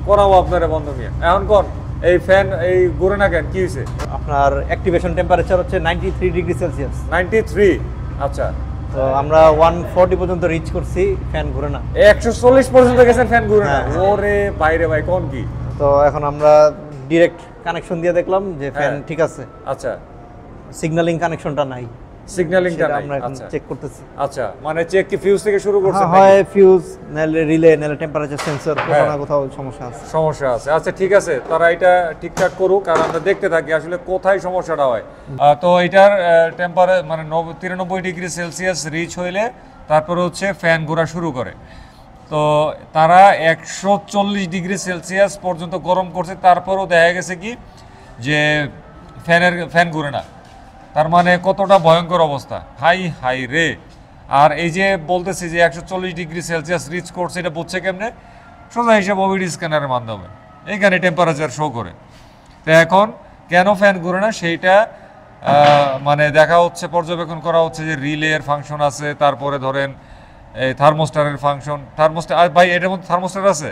করাবো আপনারা বন্ধ নিয়ে। এখন কোন এই ফ্যান এই ঘুরে না কেন, কি হয়েছে? আপনার অ্যাক্টিভেশন টেম্পারেচার হচ্ছে 93 ডিগ্রি সেলসিয়াস। 93। আচ্ছা, তো আমরা 140 পর্যন্ত রিচ করছি, ফ্যান ঘুরে না। 140 পর্যন্ত গেছেন, ফ্যান ঘুরে না? হ্যাঁ। ওরে বাইরে ভাই, কোন কি? তো এখন আমরা ডিরেক্ট কানেকশন দিয়ে দেখলাম যে ফ্যান ঠিক আছে। আচ্ছা, সিগন্যালিং কানেকশনটা নাই, সিগন্যালিংটা নাই। আমরা এখন আচ্ছা চেক করতেছি। আচ্ছা, মানে চেক কি ফিউজ থেকে শুরু করছেন? হয় ফিউজ, নাহলে রিলে, নাহলে টেম্পারেচার সেন্সর, কোথাও না কোথাও সমস্যা আছে। সমস্যা আছে। আচ্ছা ঠিক আছে, তারা এটা ঠিকঠাক করুক, আর আমরা দেখতে থাকি আসলে কোথায় সমস্যাটা হয়। তো এটার টেম্পারেচার মানে 93 ডিগ্রি সেলসিয়াস রিচ হইলে তারপরে হচ্ছে ফ্যান ঘোরা শুরু করে। তো তারা 140 ডিগ্রি সেলসিয়াস পর্যন্ত গরম করছে, তারপরেও দেখা গেছে কি যে ফ্যান ঘুরে না। তার মানে কতটা ভয়ঙ্কর অবস্থা, হাই হাই রে। আর এই যে বলতেছি যে 140 ডিগ্রি সেলসিয়াস রিচ করছে, এটা বুঝছে কেমনে? সোজা হিসাব ওভিডি স্ক্যানারের মাধ্যমে এইখানে টেম্পারেচার শো করে। তো এখন কেন ফ্যান ঘুরে না সেইটা মানে দেখা হচ্ছে, পর্যবেক্ষণ করা হচ্ছে যে রিলের ফাংশন আছে, তারপরে ধরেন এই থার্মোস্টারের ফাংশন। থার্মোস্টার ভাই, এটার মধ্যে থার্মোস্টার আছে?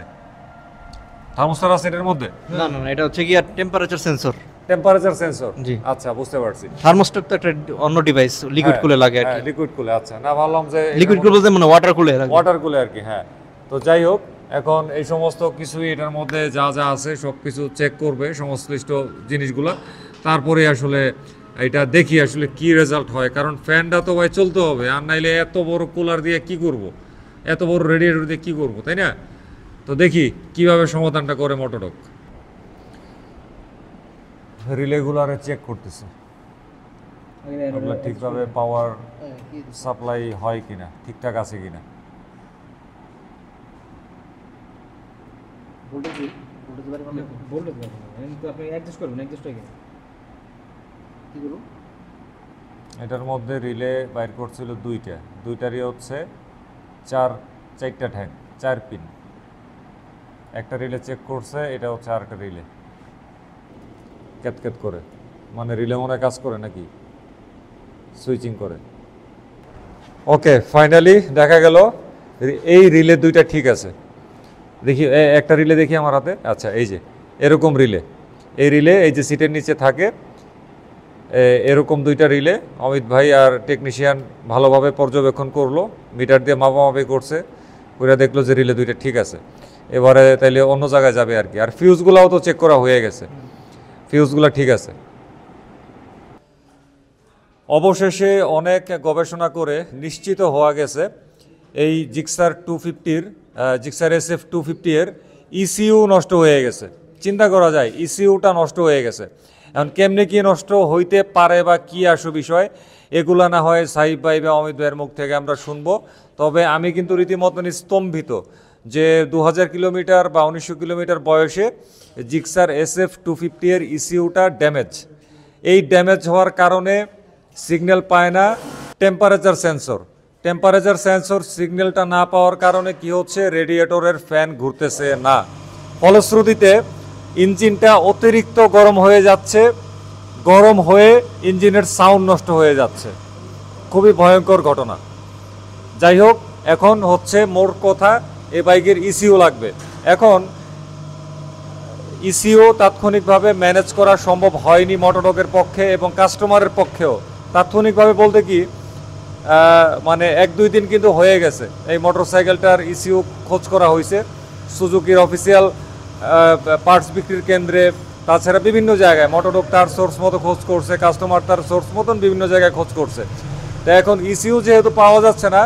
থার্মোস্টার আছে এটার মধ্যে? না না, এটা হচ্ছে কি টেম্পারেচার সেন্সর। টেম্পারেচার সেন্সর, জি। আচ্ছা বুঝতে পারছি। থার্মোস্টার তো একটা অন্য ডিভাইস, লিকুইড কুলে লাগে আর কি। লিকুইড কুলে, আচ্ছা। না ভাবলাম যে লিকুইড কুল বলতে মানে ওয়াটার কুলে লাগে। ওয়াটার কুলে আর কি, হ্যাঁ। তো যাই হোক, এখন এই সমস্ত কিছুই এটার মধ্যে যা যা আছে সব কিছু চেক করবে, সংশ্লিষ্ট জিনিসগুলো, তারপরে আসলে এটা দেখি আসলে কি রেজাল্ট হয়। কারণ ফ্যানটা তো ভাই চলতে হবে, আর নাইলে এত বড় কুলার দিয়ে কি করব, এত বড় রেডিয়েটর দিয়ে কি করব, তাই না? তো দেখি কিভাবে সমাধানটা করে মোটরক। রিলেগুলারে চেক করতেছে আপনার ঠিকভাবে পাওয়ার সাপ্লাই হয় কিনা, ঠিকঠাক আছে কিনা। এটার মধ্যে রিলে বাইর করছিল দুইটারই হচ্ছে চারটা ঠ্যাং, 4 পিন। একটা রিলে চেক করছে, এটা হচ্ছে আরেকটা রিলে ক্যাত করে, মানে রিলে মনে কাজ করে নাকি সুইচিং করে। ওকে, ফাইনালি দেখা গেল এই রিলে দুইটা ঠিক আছে। দেখি একটা রিলে দেখি আমার হাতে। আচ্ছা, এই যে এরকম রিলে, এই রিলে এই যে সিটের নিচে থাকে, এরকম দুইটা রিলে অমিত ভাই আর টেকনিশিয়ান ভালোভাবে পর্যবেক্ষণ করলো, মিটার দিয়ে মাপামাপি করছে, ওরা দেখলো যে রিলে দুইটা ঠিক আছে। এবারে তাইলে অন্য জায়গায় যাবে আর কি। আর ফিউজগুলাও তো চেক করা হয়ে গেছে, ফিউজগুলো ঠিক আছে। অবশেষে অনেক গবেষণা করে নিশ্চিত হওয়া গেছে এই জিক্সার 250-র জিক্সার SF 250 এর ইসিইউ নষ্ট হয়ে গেছে। চিন্তা করা যায়, ইসিইউটা নষ্ট হয়ে গেছে। এখন কেমনে কি নষ্ট হইতে পারে বা কি আসু বিষয়, এগুলা না হয় সাহিব ভাই বা অমিত ভাইয়ের মুখ থেকে আমরা শুনবো। তবে আমি কিন্তু রীতিমতন স্তম্ভিত যে 2000 কিলোমিটার বা 1900 কিলোমিটার বয়সে জিক্সার SF 250 এর ইসিইউটা ড্যামেজ। এই ড্যামেজ হওয়ার কারণে সিগন্যাল পায় না টেম্পারেচার সেন্সর সিগন্যালটা না পাওয়ার কারণে কি হচ্ছে, রেডিয়েটরের ফ্যান ঘুরতেছে না। ফলশ্রুতিতে ইঞ্জিনটা অতিরিক্ত গরম হয়ে যাচ্ছে, গরম হয়ে ইঞ্জিনের সাউন্ড নষ্ট হয়ে যাচ্ছে। খুবই ভয়ঙ্কর ঘটনা। যাই হোক, এখন হচ্ছে মোর কথা, এই বাইকের ইসিইউ লাগবে। এখন ইসিইউ তাৎক্ষণিকভাবে ম্যানেজ করা সম্ভব হয়নি মোটরডগের পক্ষে এবং কাস্টমারের পক্ষেও। তাৎক্ষণিকভাবে বলতে কি, মানে 1-2 দিন কিন্তু হয়ে গেছে এই মোটরসাইকেলটার ইসিইউ খোঁজ করা হয়েছে। সুজুকির অফিসিয়াল পার্টস বিক্রির কেন্দ্রে, তাছাড়া বিভিন্ন জায়গায় মোটরডক তার সোর্স মতো খোঁজ করছে, কাস্টমার তার সোর্স মতন বিভিন্ন জায়গায় খোঁজ করছে। তো এখন ইসিউ যেহেতু পাওয়া যাচ্ছে না,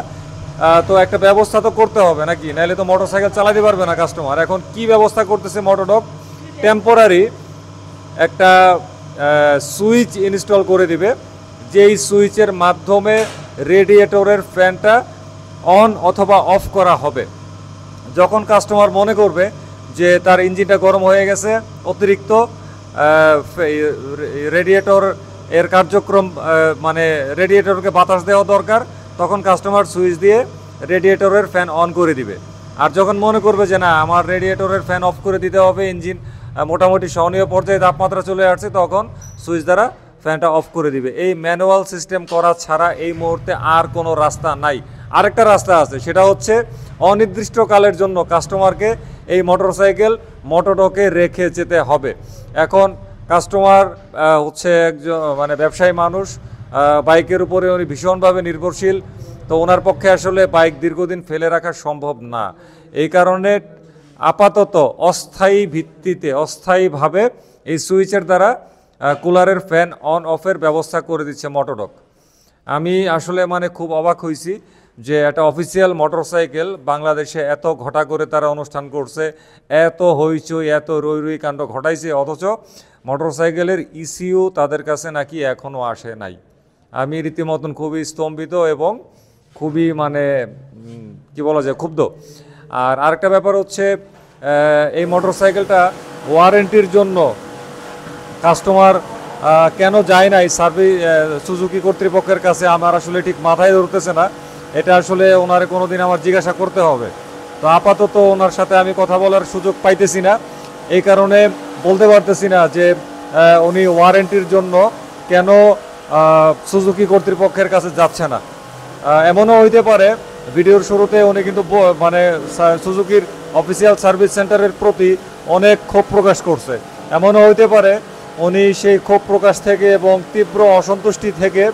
তো একটা ব্যবস্থা তো করতে হবে নাকি, নাহলে তো মোটরসাইকেল চালাতে পারবে না কাস্টমার। এখন কি ব্যবস্থা করতেছে মোটরডক, টেম্পোরারি একটা সুইচ ইনস্টল করে দিবে, যেই সুইচের মাধ্যমে রেডিয়েটরের ফ্যানটা অন অথবা অফ করা হবে। যখন কাস্টমার মনে করবে যে তার ইঞ্জিনটা গরম হয়ে গেছে, অতিরিক্ত রেডিয়েটর এর কার্যক্রম মানে রেডিয়েটরকে বাতাস দেওয়া দরকার, তখন কাস্টমার সুইচ দিয়ে রেডিয়েটরের ফ্যান অন করে দিবে। আর যখন মনে করবে যে না আমার রেডিয়েটরের ফ্যান অফ করে দিতে হবে, ইঞ্জিন মোটামুটি সহনীয় পর্যায়ে তাপমাত্রা চলে আসছে, তখন সুইচ দ্বারা ফ্যানটা অফ করে দিবে। এই ম্যানুয়াল সিস্টেম করা ছাড়া এই মুহূর্তে আর কোনো রাস্তা নাই। আরেকটা রাস্তা আছে, সেটা হচ্ছে অনির্দিষ্টকালের জন্য কাস্টমারকে এই মোটরসাইকেল মোটরডকে রেখে যেতে হবে। এখন কাস্টমার হচ্ছে একজন মানে ব্যবসায়ী মানুষ, বাইকের উপরে উনি ভীষণভাবে নির্ভরশীল, তো ওনার পক্ষে আসলে বাইক দীর্ঘদিন ফেলে রাখা সম্ভব না। এই কারণে আপাতত অস্থায়ী ভিত্তিতে অস্থায়ীভাবে এই সুইচের দ্বারা কুলারের ফ্যান অন অফের ব্যবস্থা করে দিচ্ছে মোটরডক। আমি আসলে মানে খুব অবাক হয়েছি যে একটা অফিসিয়াল মোটরসাইকেল বাংলাদেশে এত ঘটা করে তারা অনুষ্ঠান করছে, এত হইচই এত রই কাণ্ড ঘটাইছে, অথচ মোটরসাইকেলের ইসিউ তাদের কাছে নাকি এখনও আসে নাই। আমি রীতিমতন খুবই স্তম্ভিত এবং খুবই মানে কি বলা যায় ক্ষুব্ধ। আর আরেকটা ব্যাপার হচ্ছে এই মোটরসাইকেলটা ওয়ারেন্টির জন্য কাস্টমার কেন যায় নাই সুজুকি কর্তৃপক্ষের কাছে, আমার আসলে ঠিক মাথায় ধরতেছে না। এটা আসলে ওনারে কোনো দিন আমার জিজ্ঞাসা করতে হবে। তো আপাতত ওনার সাথে আমি কথা বলার সুযোগ পাইতেছি না, এই কারণে বলতে পারতেছি না যে উনি ওয়ারেন্টির জন্য কেন সুজুকি কর্তৃপক্ষের কাছে যাচ্ছে না। এমনও হইতে পারে ভিডিওর শুরুতে উনি কিন্তু মানে সুজুকির অফিসিয়াল সার্ভিস সেন্টারের প্রতি অনেক ক্ষোভ প্রকাশ করছে। এমনও হইতে পারে উনি সেই ক্ষোভ প্রকাশ থেকে এবং তীব্র অসন্তুষ্টি থেকে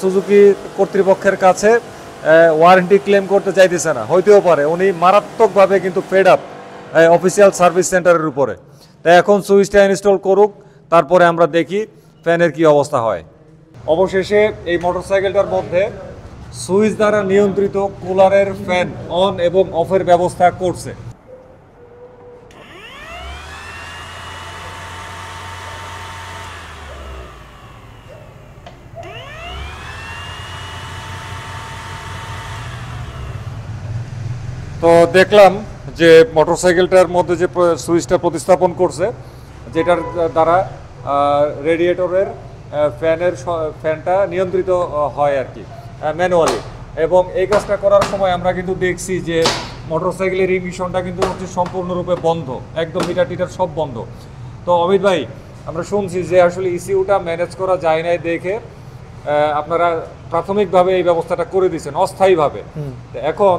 সুজুকি কর্তৃপক্ষের কাছে ওয়ারেন্টি ক্লেম করতে চাইতেছে না। হইতেও পারে উনি মারাত্মকভাবে কিন্তু ফেড আপ অফিসিয়াল সার্ভিস সেন্টারের উপরে। তাই এখন সুইচটা ইনস্টল করুক, তারপরে আমরা দেখি ফ্যানের কি অবস্থা হয়। অবশেষে এই মোটরসাইকেলটার মধ্যে সুইচ দ্বারা নিয়ন্ত্রিত কুলারের ফ্যান অন এবং অফের ব্যবস্থা করছে। তো দেখলাম যে মোটরসাইকেলটার মধ্যে যে সুইচটা প্রতিস্থাপন করছে, যেটার দ্বারা রেডিয়েটরের ফ্যানটা নিয়ন্ত্রিত হয় আর কি ম্যানুয়ালি। এবং এই কাজটা করার সময় আমরা কিন্তু দেখছি যে মোটরসাইকেলের ইগনিশনটা কিন্তু হচ্ছে সম্পূর্ণরূপে বন্ধ, একদম মিটার টিটার সব বন্ধ। তো অমিত ভাই, আমরা শুনছি যে আসলে ইসিউটা ম্যানেজ করা যায় নাই দেখে আপনারা প্রাথমিকভাবে এই ব্যবস্থাটা করে দিয়েছেন অস্থায়ীভাবে। এখন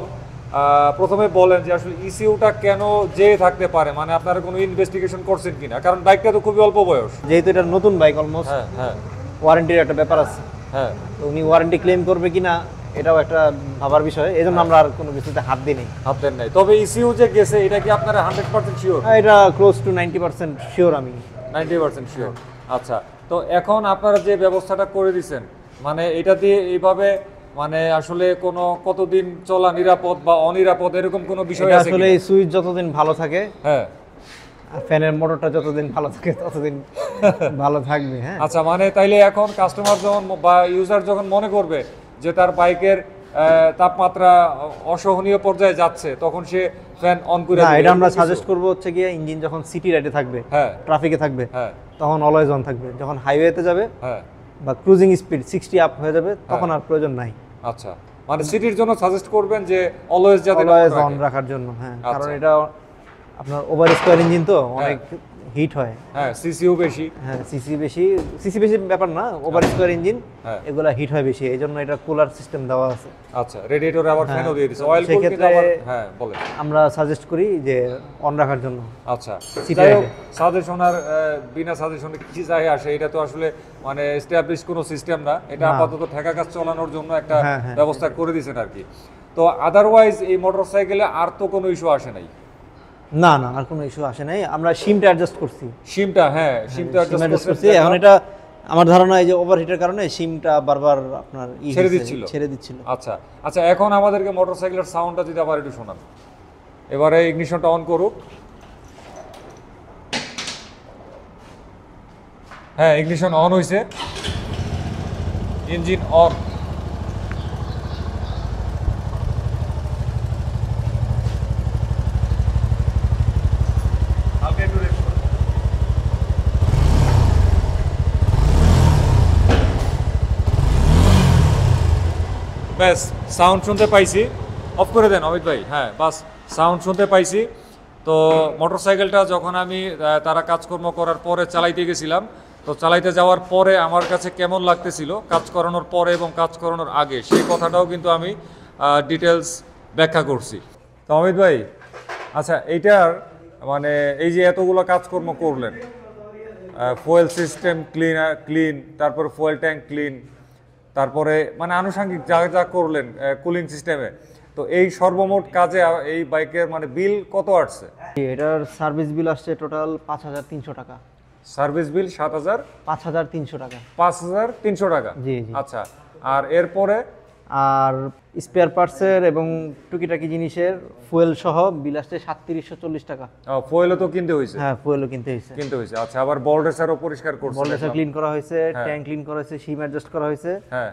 প্রথমে বলেন যে আসলে ইসিউটা কেন যে থাকতে পারে, মানে আপনারা কোনো ইনভেস্টিগেশন করছেন কিনা? কারণ বাইকটা তো খুবই অল্প বয়স, যেহেতু এটা নতুন বাইক অলমোস্ট, হ্যাঁ ওয়ারেন্টির একটা ব্যাপার আছে। হ্যাঁ, তো উনি ওয়ারেন্টি ক্লেম করবে কিনা এটাও একটা ভাবার বিষয়, এই জন্য আমরা আর কোনো কিছুতে হাত দিই নাই। হাত দেন নাই। তবে ইসিউ যে গেছে এটা কি আপনারা 100% শিওর? এটা ক্লোজ টু 90% শিওর। আমি 90% শিওর। আচ্ছা, তো এখন আপনারা যে ব্যবস্থাটা করে দিয়েছেন, মানে এটা দিয়ে এইভাবে মানে আসলে কোনো কতদিন চলা নিরাপদ বা অনিরাপদ এরকম কোনো বিষয় আছে? আসলে এই সুইচ যতদিন ভালো থাকে, হ্যাঁ, আর ফ্যানের মোটরটা যতদিন ভালো থাকে ততদিন ভালো থাকবে। হ্যাঁ, আচ্ছা, মানে তাইলে এখন কাস্টমার যখন বা ইউজার যখন মনে করবে যে তার বাইকের তাপমাত্রা অসহনীয় পর্যায়ে যাচ্ছে, তখন সে ফ্যান অন করে না, দিবে। এটা আমরা সাজেস্ট করব হচ্ছে গিয়ে ইঞ্জিন যখন সিটি রাইডে থাকবে, হ্যাঁ, ট্রাফিকে থাকবে, হ্যাঁ, তখন অলওয়েজ অন থাকবে। যখন হাইওয়েতে যাবে হ্যাঁ, বা ক্রুজিং স্পিড 60 আপ হয়ে যাবে, তখন আর প্রয়োজন নাই। আচ্ছা, মানে সিটির জন্য সাজেস্ট করবেন যে অলওয়েজ যাতে অলওয়েজ অন রাখার জন্য। হ্যাঁ, কারণ এটা আপনার ওভার স্কোয়ার ইঞ্জিন তো অনেক হিট হয়। হ্যাঁ, সিসিও বেশি। হ্যাঁ, সিসি বেশি ব্যাপার না, ওভার স্কোয়ার ইঞ্জিন এগুলা হিট হয় বেশি, এই জন্য এটা কুলার সিস্টেম দেওয়া আছে। আচ্ছা, রেডিয়েটরে আবার ফ্যানও দিয়ে দিয়েছে, অয়েল কুল কিন্তু আবার। হ্যাঁ, বলেন। আমরা সাজেস্ট করি যে অন রাখার জন্য। আচ্ছা, যাই হোক, সাজেশন আর বিনা সাজেশনে কি যায় আসে, এটা তো আসলে মানে এস্টাবলিশ কোনো সিস্টেম না, এটা আপাতত ঠেকা কাজ চালানোর জন্য একটা ব্যবস্থা করে দিয়েছেন আর কি। তো আদারওয়াইজ এই মোটরসাইকেলে আর তো কোনো ইস্যু আসে নাই? না না আর কোনো ইস্যু আসে নাই, আমরা সিমটা অ্যাডজাস্ট করছি। সিমটা হ্যাঁ সিমটা অ্যাডজাস্ট করছি। এখন এটা আমার ধারণা এই যে ওভারহিটের কারণে সিমটা বারবার আপনার ছেড়ে দিচ্ছিল। আচ্ছা আচ্ছা, এখন আমাদেরকে মোটরসাইকেলের সাউন্ডটা যদি আবার একটু শোনান। এবারে ইগনিশনটা অন করুক। হ্যাঁ ইগনিশন অন হয়েছে, ইঞ্জিন অন। ব্যাস সাউন্ড শুনতে পাইছি, অফ করে দেন অমিত ভাই। হ্যাঁ বাস সাউন্ড শুনতে পাইছি। তো মোটরসাইকেলটা যখন আমি তারা কাজকর্ম করার পরে চালাইতে গেছিলাম, তো চালাইতে যাওয়ার পরে আমার কাছে কেমন লাগতেছিল কাজ করানোর পরে এবং কাজ করানোর আগে, সেই কথাটাও কিন্তু আমি ডিটেলস ব্যাখ্যা করছি। তো অমিত ভাই, আচ্ছা এইটার মানে এই যে এতগুলো কাজকর্ম করলেন, ফুয়েল সিস্টেম ক্লিন, তারপর ফুয়েল ট্যাঙ্ক ক্লিন, তারপরে মানে আনুষঙ্গিক যা যা করলেন কুলিং সিস্টেমে, তো এই সর্বমোট কাজে এই বাইকের মানে বিল কত আসছে? এটার সার্ভিস বিল আসছে টোটাল 5300 টাকা। সার্ভিস বিল 5300 টাকা। 5300 টাকা, জি জি। আচ্ছা, আর এরপরে আর স্পেয়ার পার্টসের এবং টুকিটাকি জিনিসের ফুয়েল সহ বিল আসছে 3740 টাকা। ফুয়েলও তো কিনতে হয়েছে? হ্যাঁ ফুয়েলও কিনতে হয়েছে। আচ্ছা, আবার বলরেসারও পরিষ্কার করছে, বলরেসার ক্লিন করা হয়েছে, ট্যাঙ্ক ক্লিন করা হয়েছে, সিম অ্যাডজাস্ট করা হয়েছে, হ্যাঁ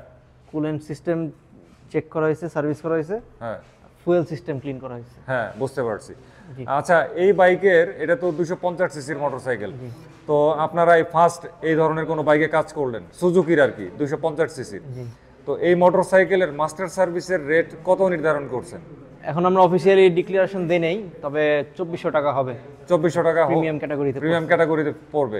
কুলেন্ট সিস্টেম চেক করা হয়েছে, সার্ভিস করা হয়েছে, হ্যাঁ ফুয়েল সিস্টেম ক্লিন করা হয়েছে। হ্যাঁ বুঝতে পারছি। আচ্ছা, এই বাইকের এটা তো 250 সিসির মোটরসাইকেল, তো আপনারা এই ফার্স্ট এই ধরনের কোনো বাইকে কাজ করলেন, সুজুকির আর কি 250 সিসির, তো এই মোটরসাইকেলের মাস্টার সার্ভিসের রেট কত নির্ধারণ করছেন? এখন আমরা অফিসিয়ালি ডিক্লারেশন দেই নাই, তবে 2400 টাকা হবে। 2400 টাকা প্রিমিয়াম ক্যাটাগরিতে পড়বে।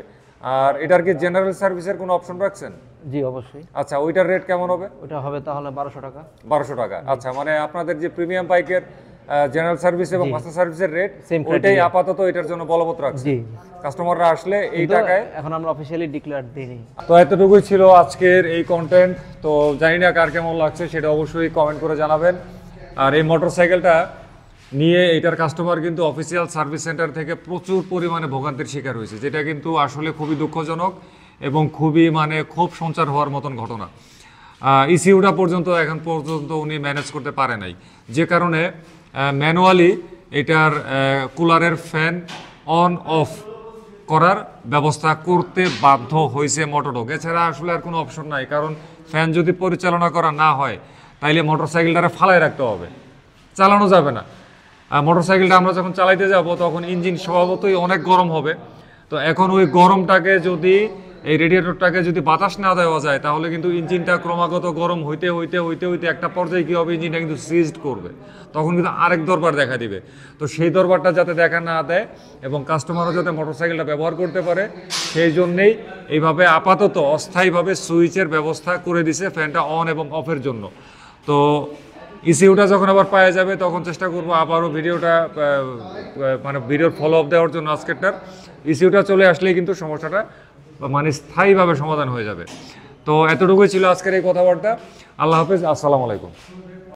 আর এটার কি জেনারেল সার্ভিসের কোনো অপশন রাখছেন? জি অবশ্যই। আচ্ছা, ওইটার রেট কেমন হবে? ওটা হবে তাহলে 1200 টাকা। 1200 টাকা, আচ্ছা, মানে আপনাদের যে প্রিমিয়াম বাইকের জেনারেল সার্ভিস এবং মাস্টার সার্ভিসের রেট ওইটাই আপাতত এটার জন্য বলবৎ রাখছে। জি, কাস্টমাররা আসলে এই টাকায়। এখন আমরা অফিশিয়ালি ডিক্লেয়ার দেইনি। তো এতটুকুই ছিল আজকের এই কন্টেন্ট। তো জানি না কার কেমন লাগছে, সেটা অবশ্যই কমেন্ট করে জানাবেন। আর এই মোটরসাইকেলটা নিয়ে এটার কাস্টমার কিন্তু অফিসিয়াল সার্ভিস সেন্টার থেকে প্রচুর পরিমাণে ভোগান্তির শিকার হয়েছে, যেটা কিন্তু আসলে খুবই দুঃখজনক এবং খুবই মানে ক্ষোভ সঞ্চার হওয়ার মতন ঘটনা। ইসিউটা পর্যন্ত এখন পর্যন্ত উনি ম্যানেজ করতে পারে নাই, যে কারণে ম্যানুয়ালি এটার কুলারের ফ্যান অন অফ করার ব্যবস্থা করতে বাধ্য হয়েছে মোটরডগ। এছাড়া আসলে আর কোনো অপশন নাই, কারণ ফ্যান যদি পরিচালনা করা না হয় তাইলে মোটরসাইকেলটারে ফালায় রাখতে হবে, চালানো যাবে না। মোটরসাইকেলটা আমরা যখন চালাইতে যাব তখন ইঞ্জিন স্বভাবতই অনেক গরম হবে। তো এখন ওই গরমটাকে যদি এই রেডিয়েটরটাকে যদি বাতাস না দেওয়া যায়, তাহলে কিন্তু ইঞ্জিনটা ক্রমাগত গরম হইতে হইতে হইতে হইতে একটা পর্যায়ে কী হবে, ইঞ্জিনটা কিন্তু সিজড করবে, তখন কিন্তু আরেক দরবার দেখা দিবে। তো সেই দরবারটা যাতে দেখা না দেয় এবং কাস্টমারও যাতে মোটরসাইকেলটা ব্যবহার করতে পারে, সেই জন্যেই এইভাবে আপাতত অস্থায়ীভাবে সুইচের ব্যবস্থা করে দিছে ফ্যানটা অন এবং অফের জন্য। তো ইসিউটা যখন আবার পাওয়া যাবে তখন চেষ্টা করবো আবারও ভিডিওটা মানে ভিডিওর ফলো আপ দেওয়ার জন্য আজকেরটার। ইসিউটা চলে আসলেই কিন্তু সমস্যাটা মানে স্থায়ীভাবে সমাধান হয়ে যাবে। তো এতটুকুই ছিল আজকের এই কথাবার্তা। আল্লাহ হাফেজ, আসসালামু আলাইকুম।